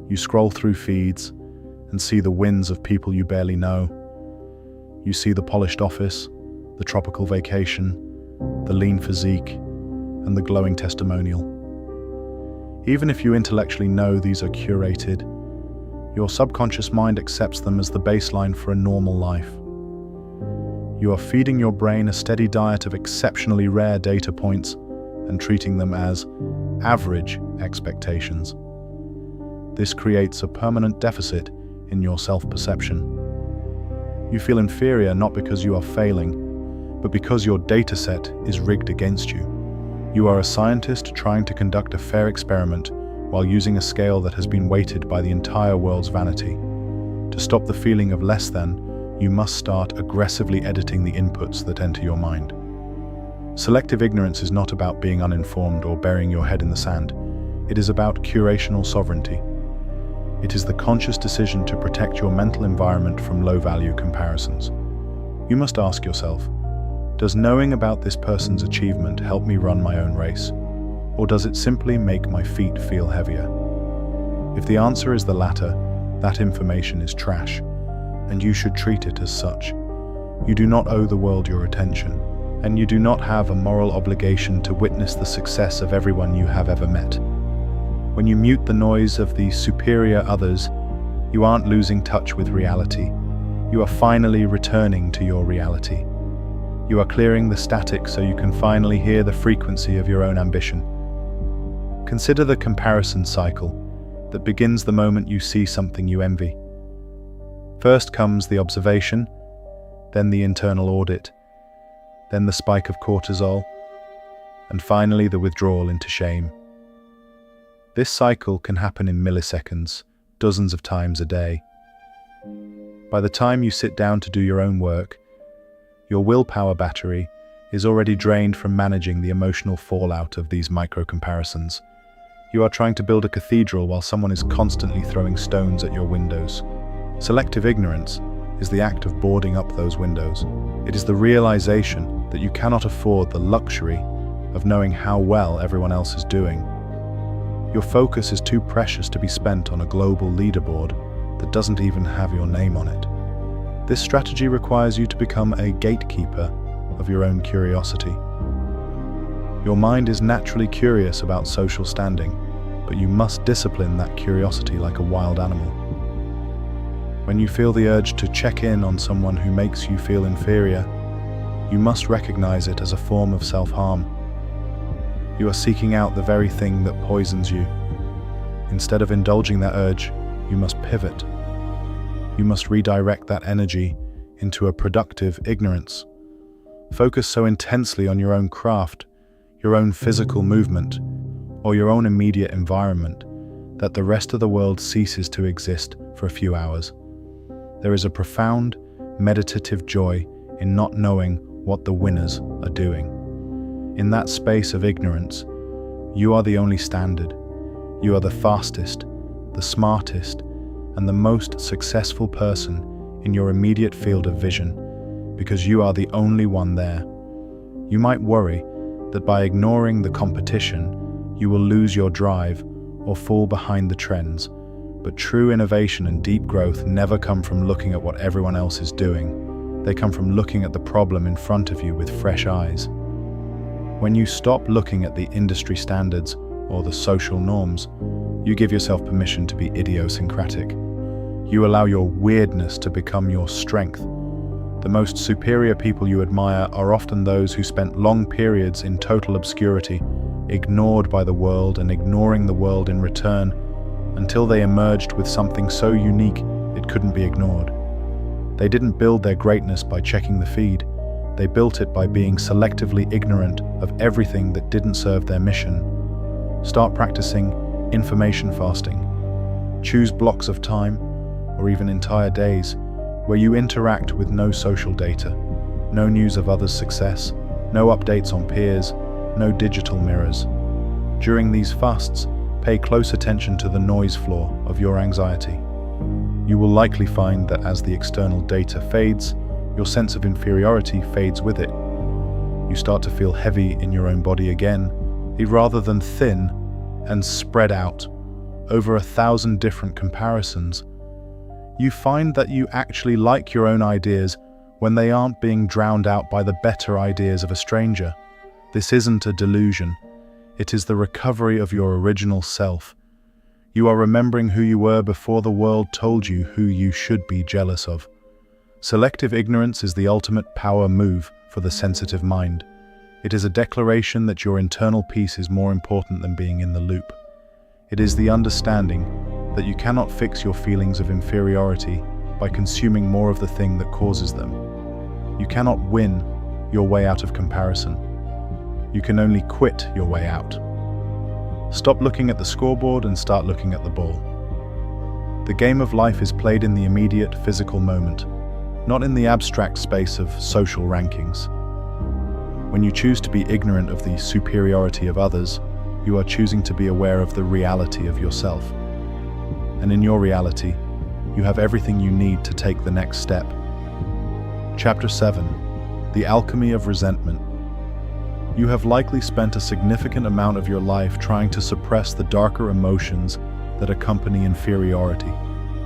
You scroll through feeds and see the wins of people you barely know. You see the polished office, the tropical vacation, the lean physique, and the glowing testimonial. Even if you intellectually know these are curated, your subconscious mind accepts them as the baseline for a normal life. You are feeding your brain a steady diet of exceptionally rare data points and treating them as average expectations. This creates a permanent deficit in your self-perception. You feel inferior not because you are failing, but because your data set is rigged against you. You are a scientist trying to conduct a fair experiment while using a scale that has been weighted by the entire world's vanity. To stop the feeling of less than, you must start aggressively editing the inputs that enter your mind. Selective ignorance is not about being uninformed or burying your head in the sand. It is about curational sovereignty. It is the conscious decision to protect your mental environment from low-value comparisons. You must ask yourself, does knowing about this person's achievement help me run my own race? Or does it simply make my feet feel heavier? If the answer is the latter, that information is trash, and you should treat it as such. You do not owe the world your attention, and you do not have a moral obligation to witness the success of everyone you have ever met. When you mute the noise of the superior others, you aren't losing touch with reality. You are finally returning to your reality. You are clearing the static so you can finally hear the frequency of your own ambition. Consider the comparison cycle that begins the moment you see something you envy. First comes the observation, then the internal audit, then the spike of cortisol, and finally the withdrawal into shame. This cycle can happen in milliseconds, dozens of times a day. By the time you sit down to do your own work, your willpower battery is already drained from managing the emotional fallout of these micro-comparisons. You are trying to build a cathedral while someone is constantly throwing stones at your windows. Selective ignorance is the act of boarding up those windows. It is the realization that you cannot afford the luxury of knowing how well everyone else is doing. Your focus is too precious to be spent on a global leaderboard that doesn't even have your name on it. This strategy requires you to become a gatekeeper of your own curiosity. Your mind is naturally curious about social standing, but you must discipline that curiosity like a wild animal. When you feel the urge to check in on someone who makes you feel inferior, you must recognize it as a form of self-harm. You are seeking out the very thing that poisons you. Instead of indulging that urge, you must pivot. You must redirect that energy into a productive ignorance. Focus so intensely on your own craft, your own physical movement, or your own immediate environment that the rest of the world ceases to exist for a few hours. There is a profound, meditative joy in not knowing what the winners are doing. In that space of ignorance, you are the only standard. You are the fastest, the smartest, and the most successful person in your immediate field of vision, because you are the only one there. You might worry that by ignoring the competition, you will lose your drive or fall behind the trends, but true innovation and deep growth never come from looking at what everyone else is doing. They come from looking at the problem in front of you with fresh eyes. When you stop looking at the industry standards or the social norms, you give yourself permission to be idiosyncratic. You allow your weirdness to become your strength. The most superior people you admire are often those who spent long periods in total obscurity, ignored by the world and ignoring the world in return, until they emerged with something so unique it couldn't be ignored. They didn't build their greatness by checking the feed. They built it by being selectively ignorant of everything that didn't serve their mission. Start practicing information fasting. Choose blocks of time, or even entire days, where you interact with no social data, no news of others' success, no updates on peers, no digital mirrors. During these fasts, pay close attention to the noise floor of your anxiety. You will likely find that as the external data fades, your sense of inferiority fades with it. You start to feel heavy in your own body again, rather than thin and spread out over 1,000 different comparisons. You find that you actually like your own ideas when they aren't being drowned out by the better ideas of a stranger. This isn't a delusion. It is the recovery of your original self. You are remembering who you were before the world told you who you should be jealous of. Selective ignorance is the ultimate power move for the sensitive mind. It is a declaration that your internal peace is more important than being in the loop. It is the understanding that you cannot fix your feelings of inferiority by consuming more of the thing that causes them. You cannot win your way out of comparison. You can only quit your way out. Stop looking at the scoreboard and start looking at the ball. The game of life is played in the immediate physical moment, not in the abstract space of social rankings. When you choose to be ignorant of the superiority of others, you are choosing to be aware of the reality of yourself. And in your reality, you have everything you need to take the next step. Chapter 7. The Alchemy of Resentment. You have likely spent a significant amount of your life trying to suppress the darker emotions that accompany inferiority: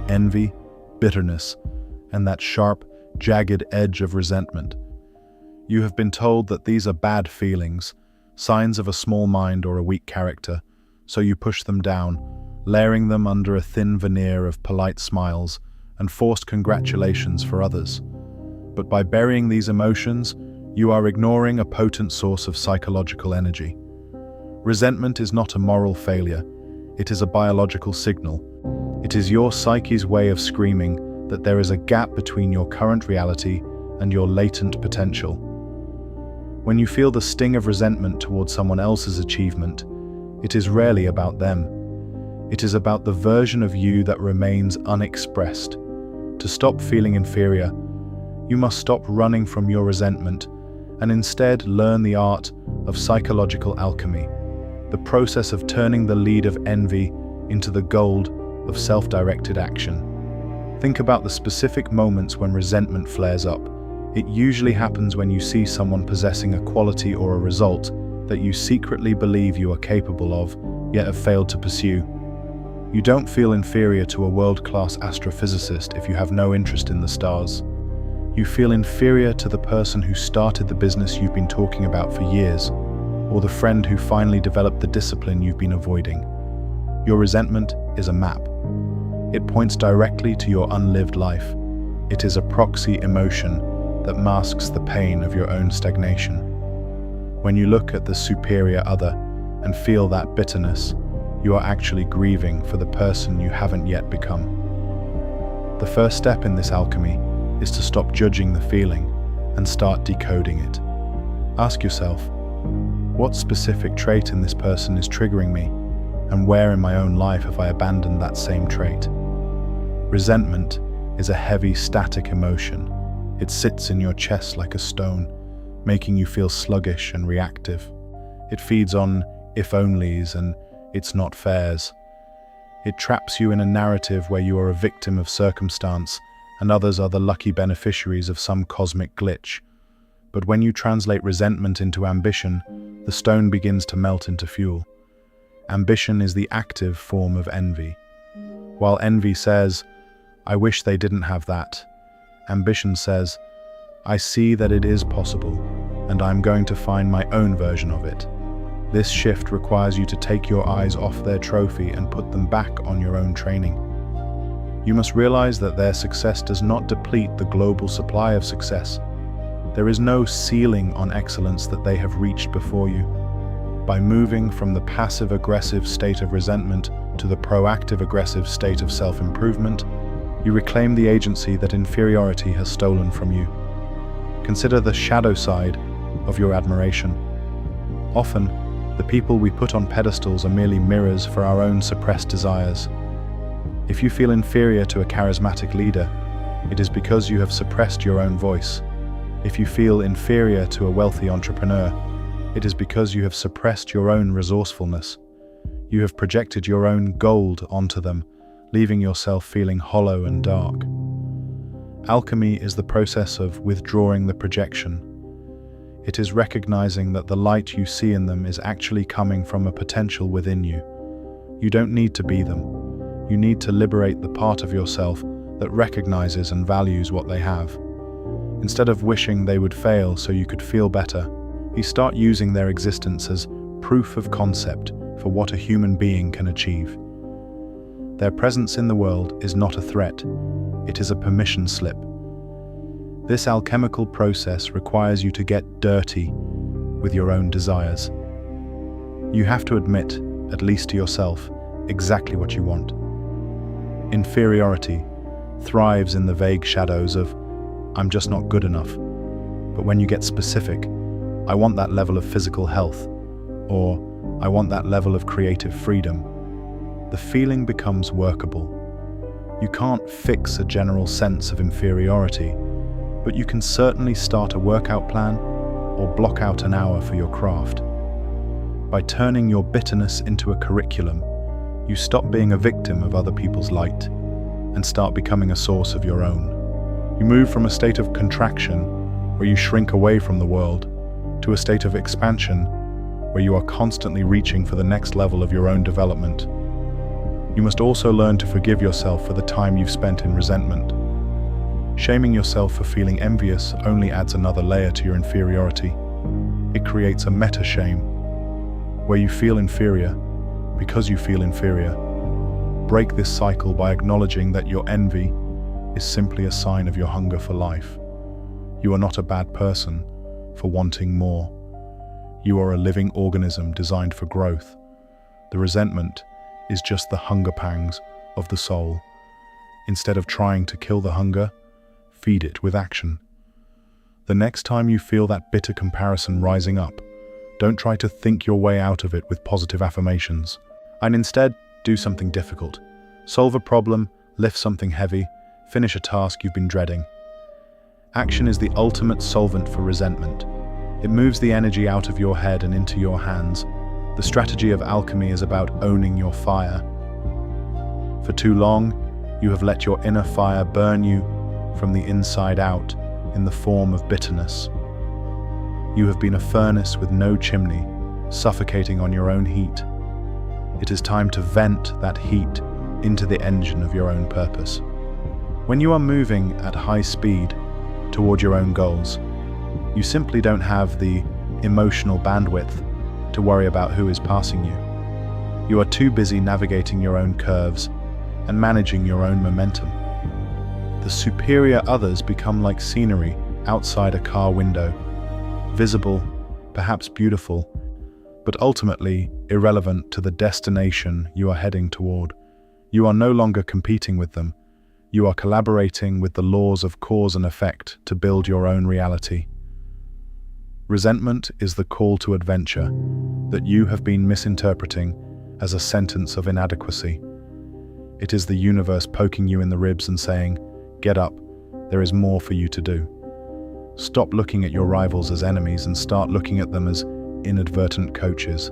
envy, bitterness, and that sharp, jagged edge of resentment. You have been told that these are bad feelings, signs of a small mind or a weak character, so you push them down, layering them under a thin veneer of polite smiles and forced congratulations for others. But by burying these emotions, you are ignoring a potent source of psychological energy. Resentment is not a moral failure, it is a biological signal. It is your psyche's way of screaming that there is a gap between your current reality and your latent potential. When you feel the sting of resentment towards someone else's achievement, it is rarely about them. It is about the version of you that remains unexpressed. To stop feeling inferior, you must stop running from your resentment and instead learn the art of psychological alchemy, the process of turning the lead of envy into the gold of self-directed action. Think about the specific moments when resentment flares up. It usually happens when you see someone possessing a quality or a result that you secretly believe you are capable of, yet have failed to pursue. You don't feel inferior to a world-class astrophysicist if you have no interest in the stars. You feel inferior to the person who started the business you've been talking about for years, or the friend who finally developed the discipline you've been avoiding. Your resentment is a map. It points directly to your unlived life. It is a proxy emotion that masks the pain of your own stagnation. When you look at the superior other and feel that bitterness, you are actually grieving for the person you haven't yet become. The first step in this alchemy is to stop judging the feeling and start decoding it. Ask yourself, what specific trait in this person is triggering me, and where in my own life have I abandoned that same trait? Resentment is a heavy, static emotion. It sits in your chest like a stone, making you feel sluggish and reactive. It feeds on if-onlys and it's not fairs. It traps you in a narrative where you are a victim of circumstance and others are the lucky beneficiaries of some cosmic glitch. But when you translate resentment into ambition, the stone begins to melt into fuel. Ambition is the active form of envy. While envy says, "I wish they didn't have that," ambition says, "I see that it is possible, and I'm going to find my own version of it." This shift requires you to take your eyes off their trophy and put them back on your own training. You must realize that their success does not deplete the global supply of success. There is no ceiling on excellence that they have reached before you. By moving from the passive-aggressive state of resentment to the proactive-aggressive state of self-improvement, you reclaim the agency that inferiority has stolen from you. Consider the shadow side of your admiration. Often, the people we put on pedestals are merely mirrors for our own suppressed desires. If you feel inferior to a charismatic leader, it is because you have suppressed your own voice. If you feel inferior to a wealthy entrepreneur, it is because you have suppressed your own resourcefulness. You have projected your own gold onto them, leaving yourself feeling hollow and dark. Alchemy is the process of withdrawing the projection. It is recognizing that the light you see in them is actually coming from a potential within you. You don't need to be them. You need to liberate the part of yourself that recognizes and values what they have. Instead of wishing they would fail so you could feel better, you start using their existence as proof of concept for what a human being can achieve. Their presence in the world is not a threat, it is a permission slip. This alchemical process requires you to get dirty with your own desires. You have to admit, at least to yourself, exactly what you want. Inferiority thrives in the vague shadows of, "I'm just not good enough." But when you get specific, "I want that level of physical health," or "I want that level of creative freedom," the feeling becomes workable. You can't fix a general sense of inferiority, but you can certainly start a workout plan or block out an hour for your craft. By turning your bitterness into a curriculum, you stop being a victim of other people's light and start becoming a source of your own. You move from a state of contraction, where you shrink away from the world, to a state of expansion, where you are constantly reaching for the next level of your own development. You must also learn to forgive yourself for the time you've spent in resentment. Shaming yourself for feeling envious only adds another layer to your inferiority. It creates a meta-shame, where you feel inferior because you feel inferior. Break this cycle by acknowledging that your envy is simply a sign of your hunger for life. You are not a bad person for wanting more. You are a living organism designed for growth. The resentment is just the hunger pangs of the soul. Instead of trying to kill the hunger, feed it with action. The next time you feel that bitter comparison rising up, don't try to think your way out of it with positive affirmations. And instead, do something difficult. Solve a problem, lift something heavy, finish a task you've been dreading. Action is the ultimate solvent for resentment. It moves the energy out of your head and into your hands. The strategy of alchemy is about owning your fire. For too long, you have let your inner fire burn you from the inside out in the form of bitterness. You have been a furnace with no chimney, suffocating on your own heat. It is time to vent that heat into the engine of your own purpose. When you are moving at high speed toward your own goals, you simply don't have the emotional bandwidth to worry about who is passing you. You are too busy navigating your own curves and managing your own momentum. The superior others become like scenery outside a car window, visible, perhaps beautiful, but ultimately irrelevant to the destination you are heading toward. You are no longer competing with them. You are collaborating with the laws of cause and effect to build your own reality. Resentment is the call to adventure that you have been misinterpreting as a sentence of inadequacy. It is the universe poking you in the ribs and saying, "Get up, there is more for you to do." Stop looking at your rivals as enemies and start looking at them as inadvertent coaches.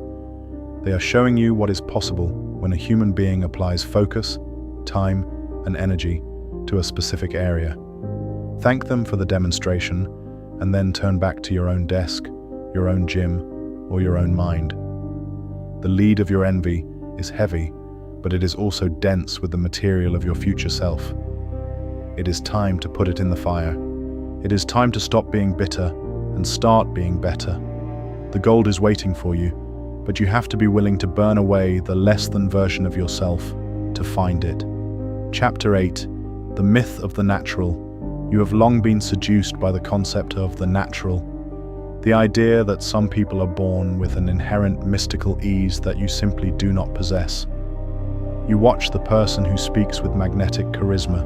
They are showing you what is possible when a human being applies focus, time, and energy to a specific area. Thank them for the demonstration, and then turn back to your own desk, your own gym, or your own mind. The lead of your envy is heavy, but it is also dense with the material of your future self. It is time to put it in the fire. It is time to stop being bitter and start being better. The gold is waiting for you, but you have to be willing to burn away the less than version of yourself to find it. Chapter 8: The Myth of the Natural. You have long been seduced by the concept of the natural, the idea that some people are born with an inherent mystical ease that you simply do not possess. You watch the person who speaks with magnetic charisma,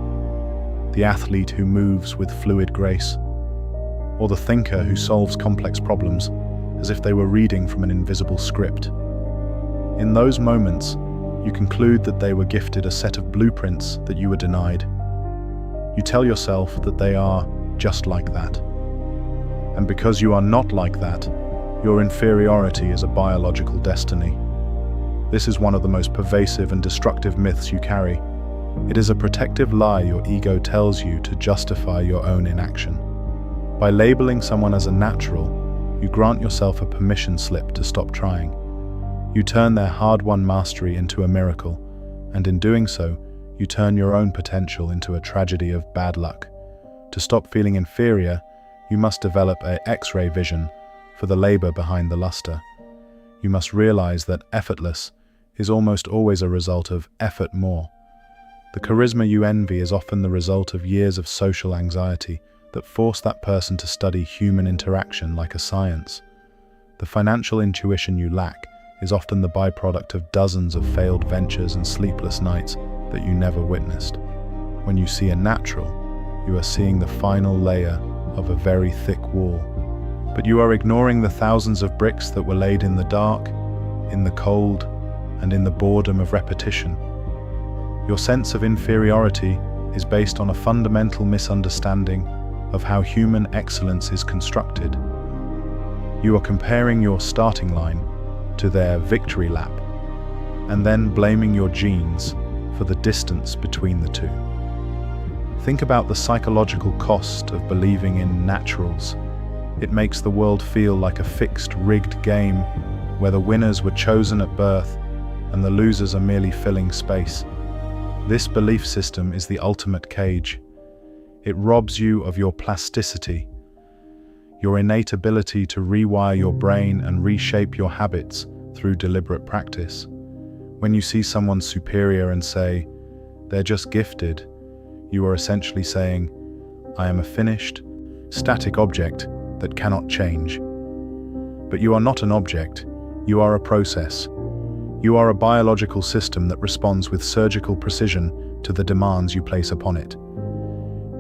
the athlete who moves with fluid grace, or the thinker who solves complex problems as if they were reading from an invisible script. In those moments, you conclude that they were gifted a set of blueprints that you were denied. You tell yourself that they are just like that. And because you are not like that, your inferiority is a biological destiny. This is one of the most pervasive and destructive myths you carry. It is a protective lie your ego tells you to justify your own inaction. By labeling someone as a natural, you grant yourself a permission slip to stop trying. You turn their hard-won mastery into a miracle, and in doing so, you turn your own potential into a tragedy of bad luck. To stop feeling inferior, you must develop an X-ray vision for the labor behind the luster. You must realize that effortless is almost always a result of effort more. The charisma you envy is often the result of years of social anxiety that force that person to study human interaction like a science. The financial intuition you lack is often the byproduct of dozens of failed ventures and sleepless nights that you never witnessed. When you see a natural, you are seeing the final layer of a very thick wall. But you are ignoring the thousands of bricks that were laid in the dark, in the cold, and in the boredom of repetition. Your sense of inferiority is based on a fundamental misunderstanding of how human excellence is constructed. You are comparing your starting line to their victory lap, and then blaming your genes for the distance between the two. Think about the psychological cost of believing in naturals. It makes the world feel like a fixed, rigged game where the winners were chosen at birth and the losers are merely filling space. This belief system is the ultimate cage. It robs you of your plasticity, your innate ability to rewire your brain and reshape your habits through deliberate practice. When you see someone superior and say, "They're just gifted," you are essentially saying, "I am a finished, static object that cannot change." But you are not an object, you are a process. You are a biological system that responds with surgical precision to the demands you place upon it.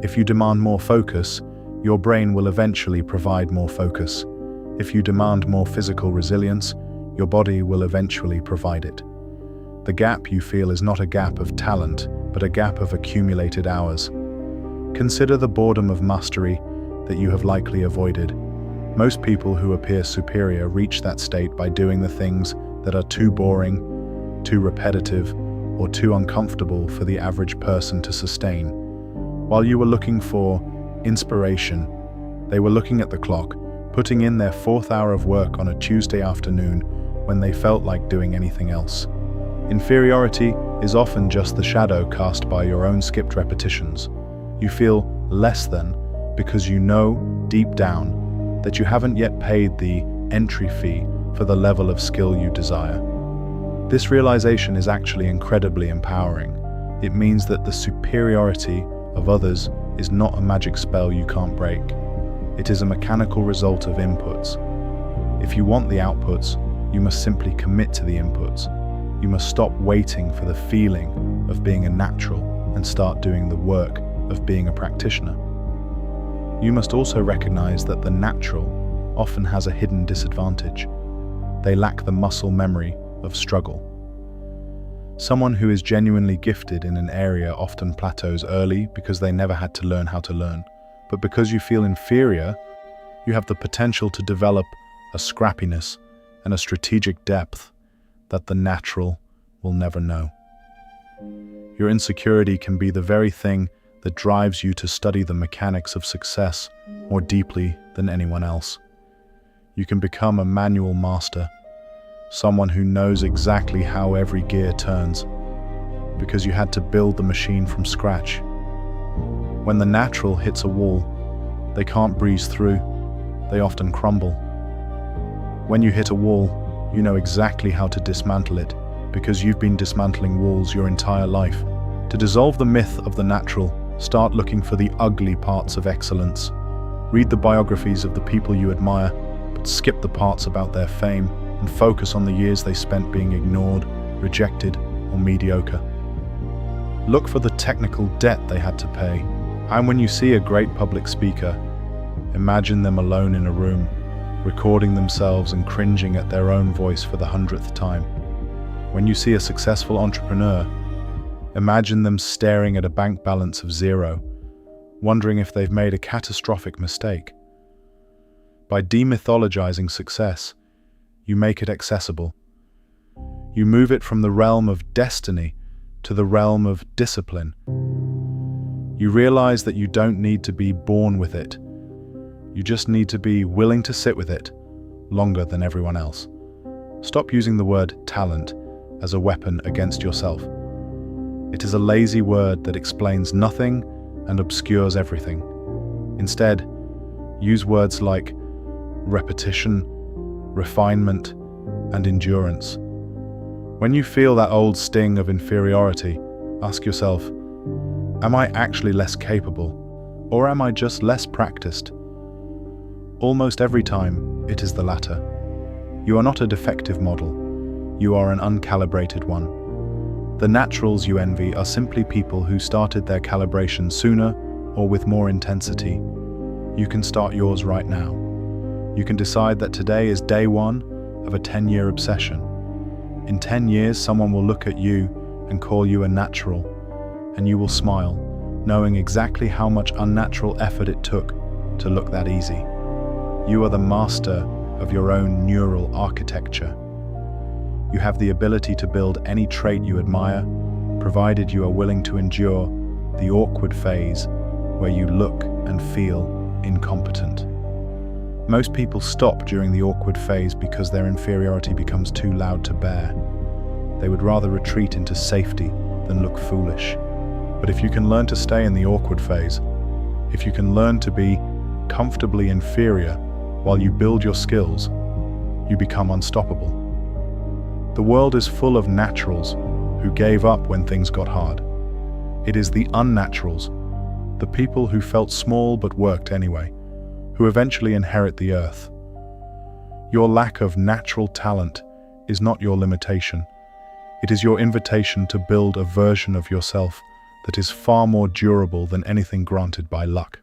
If you demand more focus, your brain will eventually provide more focus. If you demand more physical resilience, your body will eventually provide it. The gap you feel is not a gap of talent, but a gap of accumulated hours. Consider the boredom of mastery that you have likely avoided. Most people who appear superior reach that state by doing the things that are too boring, too repetitive, or too uncomfortable for the average person to sustain. While you were looking for inspiration, they were looking at the clock, putting in their 4th hour of work on a Tuesday afternoon when they felt like doing anything else. Inferiority is often just the shadow cast by your own skipped repetitions. You feel less than because you know, deep down, that you haven't yet paid the entry fee for the level of skill you desire. This realization is actually incredibly empowering. It means that the superiority of others is not a magic spell you can't break. It is a mechanical result of inputs. If you want the outputs, you must simply commit to the inputs. You must stop waiting for the feeling of being a natural and start doing the work of being a practitioner. You must also recognize that the natural often has a hidden disadvantage. They lack the muscle memory of struggle. Someone who is genuinely gifted in an area often plateaus early because they never had to learn how to learn. But because you feel inferior, you have the potential to develop a scrappiness and a strategic depth that the natural will never know. Your insecurity can be the very thing that drives you to study the mechanics of success more deeply than anyone else. You can become a manual master, someone who knows exactly how every gear turns, because you had to build the machine from scratch. When the natural hits a wall, they can't breeze through, they often crumble. When you hit a wall, you know exactly how to dismantle it, because you've been dismantling walls your entire life. To dissolve the myth of the natural, start looking for the ugly parts of excellence. Read the biographies of the people you admire, but skip the parts about their fame and focus on the years they spent being ignored, rejected, or mediocre. Look for the technical debt they had to pay. And when you see a great public speaker, imagine them alone in a room, recording themselves and cringing at their own voice for the 100th time. When you see a successful entrepreneur, imagine them staring at a bank balance of 0, wondering if they've made a catastrophic mistake. By demythologizing success, you make it accessible. You move it from the realm of destiny to the realm of discipline. You realize that you don't need to be born with it. You just need to be willing to sit with it longer than everyone else. Stop using the word talent as a weapon against yourself. It is a lazy word that explains nothing and obscures everything. Instead, use words like repetition, refinement, and endurance. When you feel that old sting of inferiority, ask yourself, am I actually less capable, or am I just less practiced? Almost every time, it is the latter. You are not a defective model. You are an uncalibrated one. The naturals you envy are simply people who started their calibration sooner or with more intensity. You can start yours right now. You can decide that today is day 1 of a 10-year obsession. In 10 years, someone will look at you and call you a natural, and you will smile, knowing exactly how much unnatural effort it took to look that easy. You are the master of your own neural architecture. You have the ability to build any trait you admire, provided you are willing to endure the awkward phase where you look and feel incompetent. Most people stop during the awkward phase because their inferiority becomes too loud to bear. They would rather retreat into safety than look foolish. But if you can learn to stay in the awkward phase, if you can learn to be comfortably inferior while you build your skills, you become unstoppable. The world is full of naturals who gave up when things got hard. It is the unnaturals, the people who felt small but worked anyway, who eventually inherit the earth. Your lack of natural talent is not your limitation. It is your invitation to build a version of yourself that is far more durable than anything granted by luck.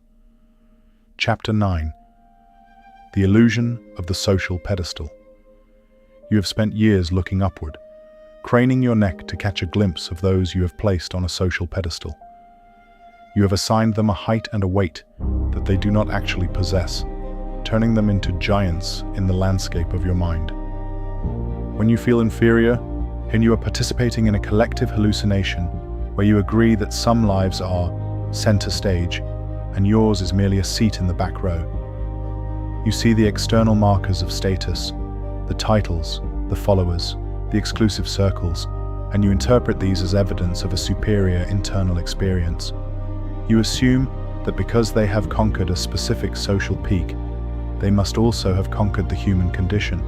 Chapter 9. The Illusion of the Social Pedestal. You have spent years looking upward, craning your neck to catch a glimpse of those you have placed on a social pedestal. You have assigned them a height and a weight that they do not actually possess, turning them into giants in the landscape of your mind. When you feel inferior, and you are participating in a collective hallucination where you agree that some lives are center stage and yours is merely a seat in the back row. You see the external markers of status, the titles, the followers, the exclusive circles, and you interpret these as evidence of a superior internal experience. You assume that because they have conquered a specific social peak, they must also have conquered the human condition.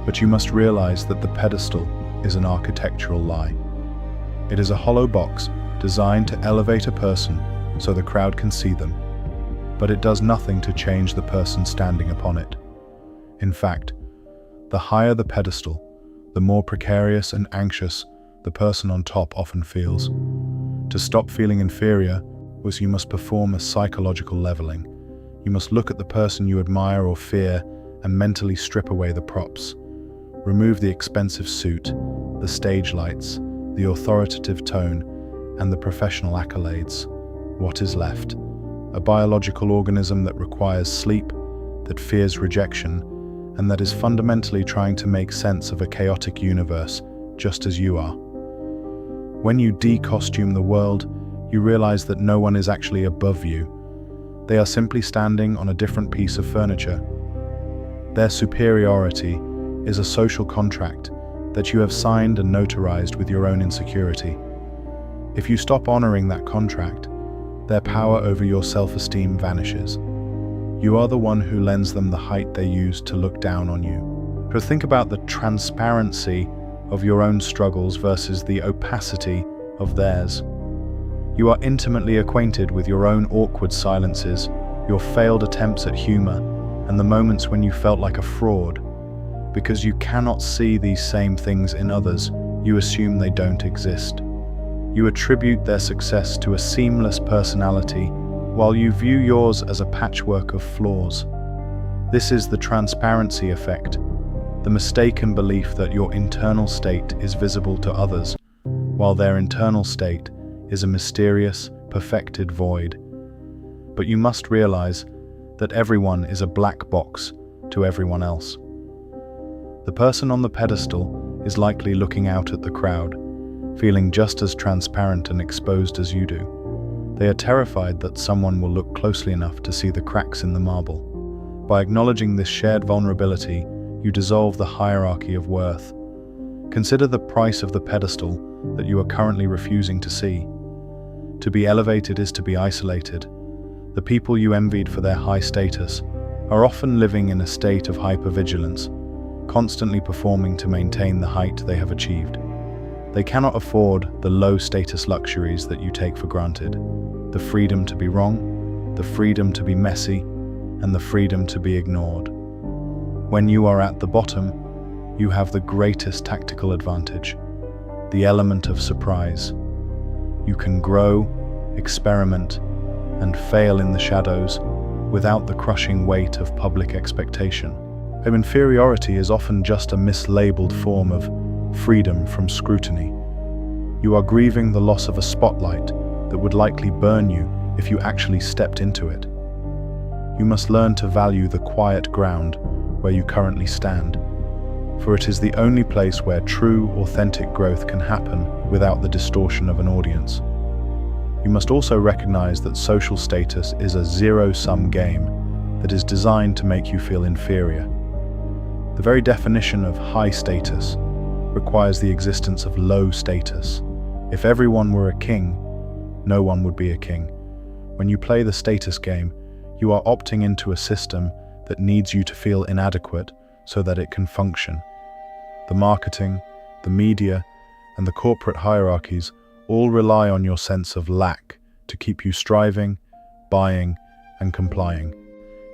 But you must realize that the pedestal is an architectural lie. It is a hollow box designed to elevate a person so the crowd can see them, but it does nothing to change the person standing upon it. In fact, the higher the pedestal, the more precarious and anxious the person on top often feels. To stop feeling inferior, you must perform a psychological leveling. You must look at the person you admire or fear and mentally strip away the props. Remove the expensive suit, the stage lights, the authoritative tone, and the professional accolades. What is left? A biological organism that requires sleep, that fears rejection, and that is fundamentally trying to make sense of a chaotic universe just as you are. When you de-costume the world, you realize that no one is actually above you. They are simply standing on a different piece of furniture. Their superiority is a social contract that you have signed and notarized with your own insecurity. If you stop honoring that contract, their power over your self-esteem vanishes. You are the one who lends them the height they use to look down on you. So think about the transparency of your own struggles versus the opacity of theirs. You are intimately acquainted with your own awkward silences, your failed attempts at humor, and the moments when you felt like a fraud. Because you cannot see these same things in others, you assume they don't exist. You attribute their success to a seamless personality, while you view yours as a patchwork of flaws. This is the transparency effect, the mistaken belief that your internal state is visible to others, while their internal state is a mysterious, perfected void. But you must realize that everyone is a black box to everyone else. The person on the pedestal is likely looking out at the crowd, feeling just as transparent and exposed as you do. They are terrified that someone will look closely enough to see the cracks in the marble. By acknowledging this shared vulnerability, you dissolve the hierarchy of worth. Consider the price of the pedestal that you are currently refusing to see. To be elevated is to be isolated. The people you envied for their high status are often living in a state of hypervigilance, constantly performing to maintain the height they have achieved. They cannot afford the low-status luxuries that you take for granted: the freedom to be wrong, the freedom to be messy, and the freedom to be ignored. When you are at the bottom, you have the greatest tactical advantage: the element of surprise. You can grow, experiment, and fail in the shadows without the crushing weight of public expectation. Inferiority is often just a mislabeled form of freedom from scrutiny. You are grieving the loss of a spotlight that would likely burn you if you actually stepped into it. You must learn to value the quiet ground where you currently stand, for it is the only place where true, authentic growth can happen without the distortion of an audience. You must also recognize that social status is a zero-sum game that is designed to make you feel inferior. The very definition of high status requires the existence of low status. If everyone were a king, no one would be a king. When you play the status game, you are opting into a system that needs you to feel inadequate so that it can function. The marketing, the media, and the corporate hierarchies all rely on your sense of lack to keep you striving, buying, and complying.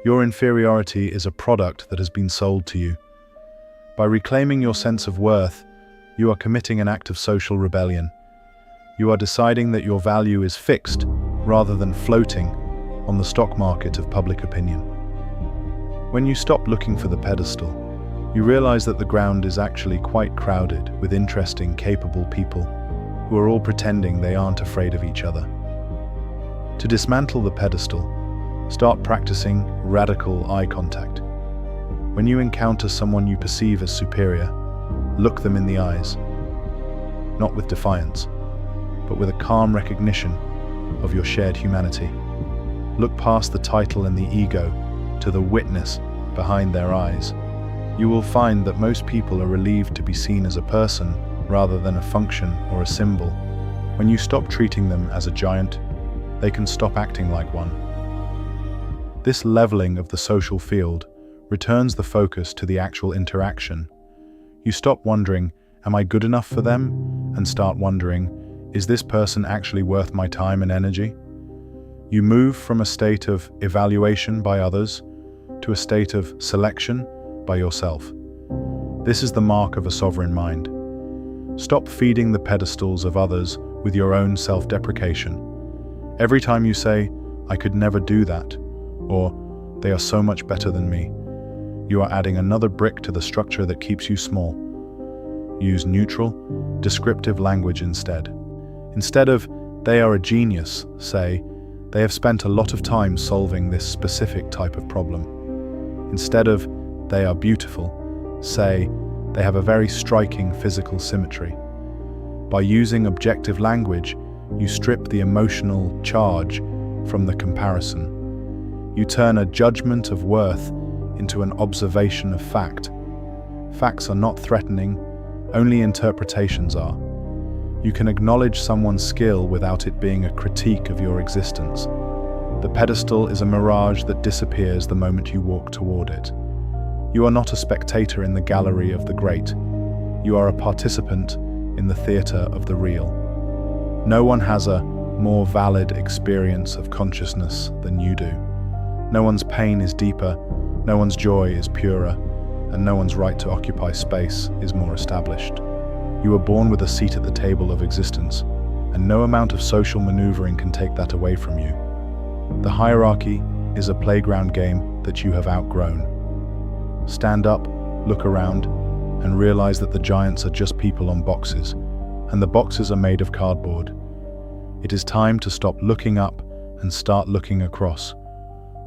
Your inferiority is a product that has been sold to you. By reclaiming your sense of worth, you are committing an act of social rebellion. You are deciding that your value is fixed rather than floating on the stock market of public opinion. When you stop looking for the pedestal, you realize that the ground is actually quite crowded with interesting, capable people who are all pretending they aren't afraid of each other. To dismantle the pedestal, start practicing radical eye contact. When you encounter someone you perceive as superior, look them in the eyes, not with defiance, but with a calm recognition of your shared humanity. Look past the title and the ego to the witness behind their eyes. You will find that most people are relieved to be seen as a person rather than a function or a symbol. When you stop treating them as a giant, they can stop acting like one. This leveling of the social field returns the focus to the actual interaction. You stop wondering, am I good enough for them? And start wondering, is this person actually worth my time and energy? You move from a state of evaluation by others to a state of selection by yourself. This is the mark of a sovereign mind. Stop feeding the pedestals of others with your own self-deprecation. Every time you say, I could never do that, or they are so much better than me, you are adding another brick to the structure that keeps you small. Use neutral, descriptive language instead. Instead of, they are a genius, say, they have spent a lot of time solving this specific type of problem. Instead of, they are beautiful, say, they have a very striking physical symmetry. By using objective language, you strip the emotional charge from the comparison. You turn a judgment of worth into an observation of fact. Facts are not threatening, only interpretations are. You can acknowledge someone's skill without it being a critique of your existence. The pedestal is a mirage that disappears the moment you walk toward it. You are not a spectator in the gallery of the great. You are a participant in the theater of the real. No one has a more valid experience of consciousness than you do. No one's pain is deeper, no one's joy is purer, and no one's right to occupy space is more established. You were born with a seat at the table of existence, and no amount of social maneuvering can take that away from you. The hierarchy is a playground game that you have outgrown. Stand up, look around, and realize that the giants are just people on boxes, and the boxes are made of cardboard. It is time to stop looking up and start looking across.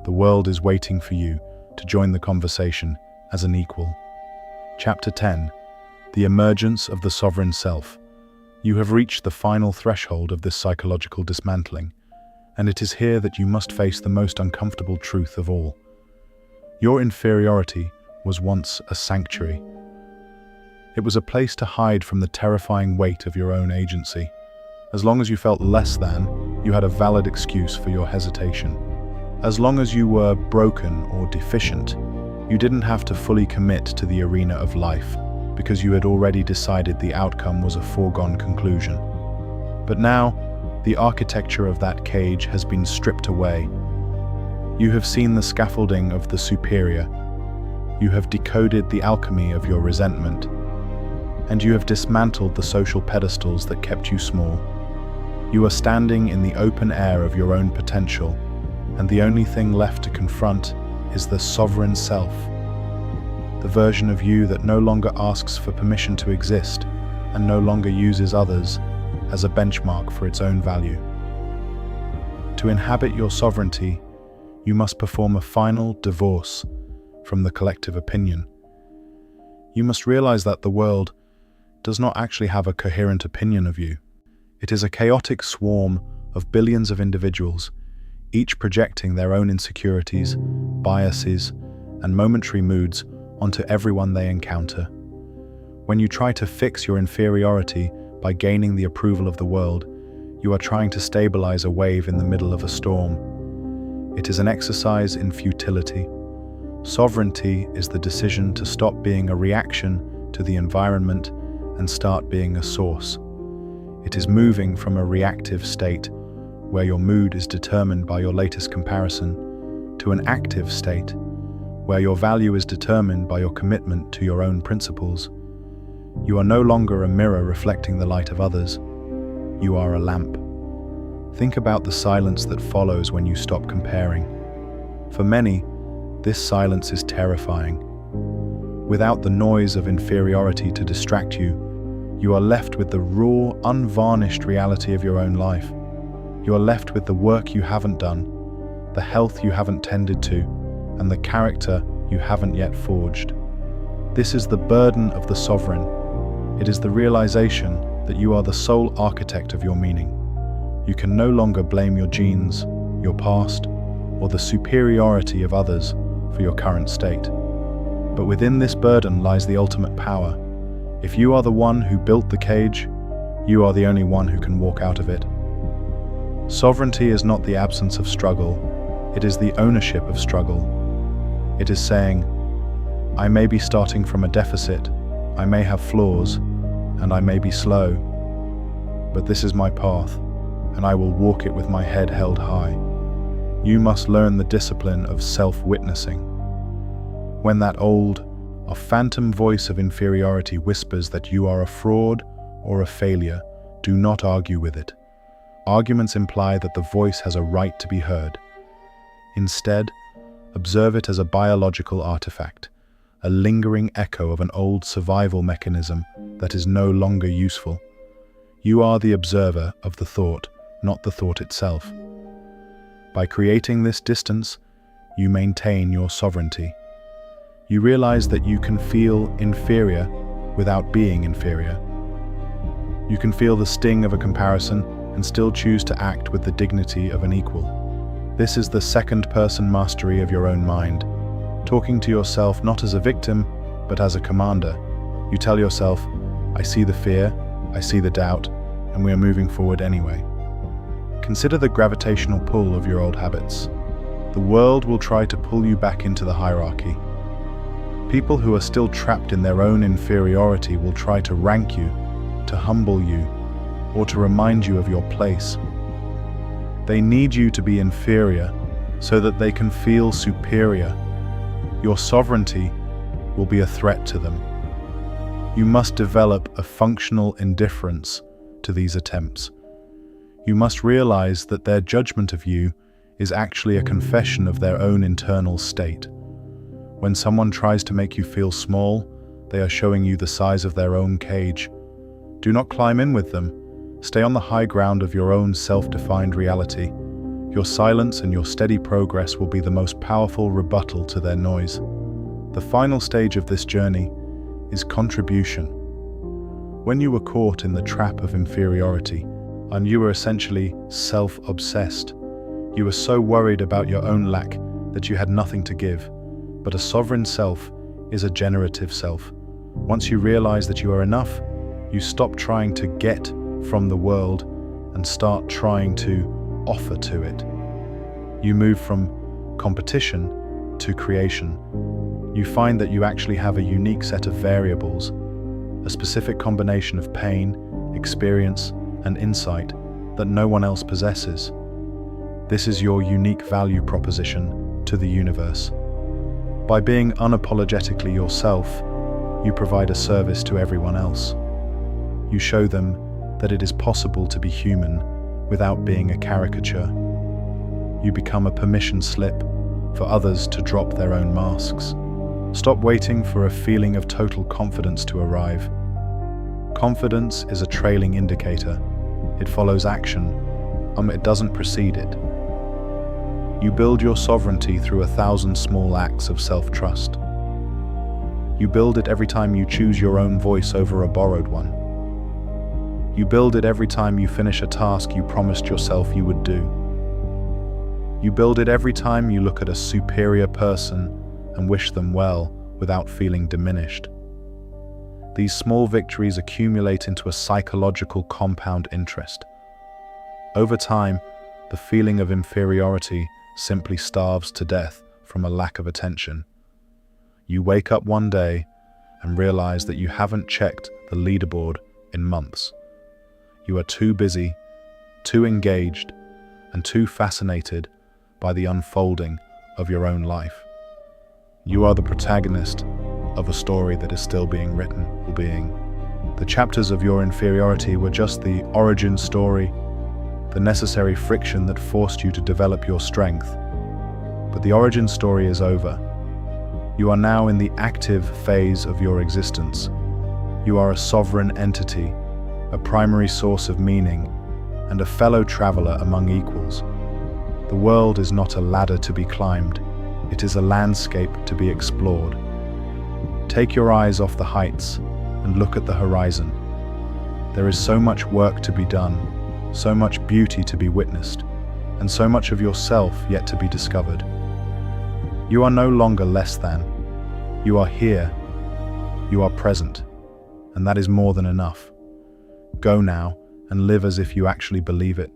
The world is waiting for you to join the conversation as an equal. Chapter 10. The emergence of the sovereign self. You have reached the final threshold of this psychological dismantling, and it is here that you must face the most uncomfortable truth of all. Your inferiority was once a sanctuary. It was a place to hide from the terrifying weight of your own agency. As long as you felt less than, you had a valid excuse for your hesitation. As long as you were broken or deficient, you didn't have to fully commit to the arena of life, because you had already decided the outcome was a foregone conclusion. But now, the architecture of that cage has been stripped away. You have seen the scaffolding of the superior. You have decoded the alchemy of your resentment. And you have dismantled the social pedestals that kept you small. You are standing in the open air of your own potential, and the only thing left to confront is the sovereign self. The version of you that no longer asks for permission to exist and no longer uses others as a benchmark for its own value. To inhabit your sovereignty, you must perform a final divorce from the collective opinion. You must realize that the world does not actually have a coherent opinion of you. It is a chaotic swarm of billions of individuals, each projecting their own insecurities, biases, and momentary moods onto everyone they encounter. When you try to fix your inferiority by gaining the approval of the world, you are trying to stabilize a wave in the middle of a storm. It is an exercise in futility. Sovereignty is the decision to stop being a reaction to the environment and start being a source. It is moving from a reactive state, where your mood is determined by your latest comparison, to an active state, where your value is determined by your commitment to your own principles. You are no longer a mirror reflecting the light of others. You are a lamp. Think about the silence that follows when you stop comparing. For many, this silence is terrifying. Without the noise of inferiority to distract you, you are left with the raw, unvarnished reality of your own life. You are left with the work you haven't done, the health you haven't tended to, and the character you haven't yet forged. This is the burden of the sovereign. It is the realization that you are the sole architect of your meaning. You can no longer blame your genes, your past, or the superiority of others for your current state. But within this burden lies the ultimate power. If you are the one who built the cage, you are the only one who can walk out of it. Sovereignty is not the absence of struggle, it is the ownership of struggle. It is saying, I may be starting from a deficit, I may have flaws, and I may be slow, but this is my path, and I will walk it with my head held high. You must learn the discipline of self-witnessing. When that old, a phantom voice of inferiority whispers that you are a fraud or a failure, do not argue with it. Arguments imply that the voice has a right to be heard. Instead, observe it as a biological artifact, a lingering echo of an old survival mechanism that is no longer useful. You are the observer of the thought, not the thought itself. By creating this distance, you maintain your sovereignty. You realize that you can feel inferior without being inferior. You can feel the sting of a comparison and still choose to act with the dignity of an equal. This is the second-person mastery of your own mind, talking to yourself not as a victim, but as a commander. You tell yourself, I see the fear, I see the doubt, and we are moving forward anyway. Consider the gravitational pull of your old habits. The world will try to pull you back into the hierarchy. People who are still trapped in their own inferiority will try to rank you, to humble you, or to remind you of your place. They need you to be inferior so that they can feel superior. Your sovereignty will be a threat to them. You must develop a functional indifference to these attempts. You must realize that their judgment of you is actually a confession of their own internal state. When someone tries to make you feel small, they are showing you the size of their own cage. Do not climb in with them. Stay on the high ground of your own self-defined reality. Your silence and your steady progress will be the most powerful rebuttal to their noise. The final stage of this journey is contribution. When you were caught in the trap of inferiority, and you were essentially self-obsessed, you were so worried about your own lack that you had nothing to give. But a sovereign self is a generative self. Once you realize that you are enough, you stop trying to get from the world and start trying to offer to it. You move from competition to creation. You find that you actually have a unique set of variables, a specific combination of pain, experience, and insight that no one else possesses. This is your unique value proposition to the universe. By being unapologetically yourself, you provide a service to everyone else. You show them that it is possible to be human without being a caricature. You become a permission slip for others to drop their own masks. Stop waiting for a feeling of total confidence to arrive. Confidence is a trailing indicator. It follows action. It doesn't precede it. You build your sovereignty through 1,000 small acts of self-trust. You build it every time you choose your own voice over a borrowed one. You build it every time you finish a task you promised yourself you would do. You build it every time you look at a superior person and wish them well without feeling diminished. These small victories accumulate into a psychological compound interest. Over time, the feeling of inferiority simply starves to death from a lack of attention. You wake up one day and realize that you haven't checked the leaderboard in months. You are too busy, too engaged, and too fascinated by the unfolding of your own life. You are the protagonist of a story that is still being written. The chapters of your inferiority were just the origin story, the necessary friction that forced you to develop your strength. But the origin story is over. You are now in the active phase of your existence. You are a sovereign entity, a primary source of meaning, and a fellow traveler among equals. The world is not a ladder to be climbed. It is a landscape to be explored. Take your eyes off the heights and look at the horizon. There is so much work to be done, so much beauty to be witnessed, and so much of yourself yet to be discovered. You are no longer less than. You are here. You are present. And that is more than enough. Go now and live as if you actually believe it.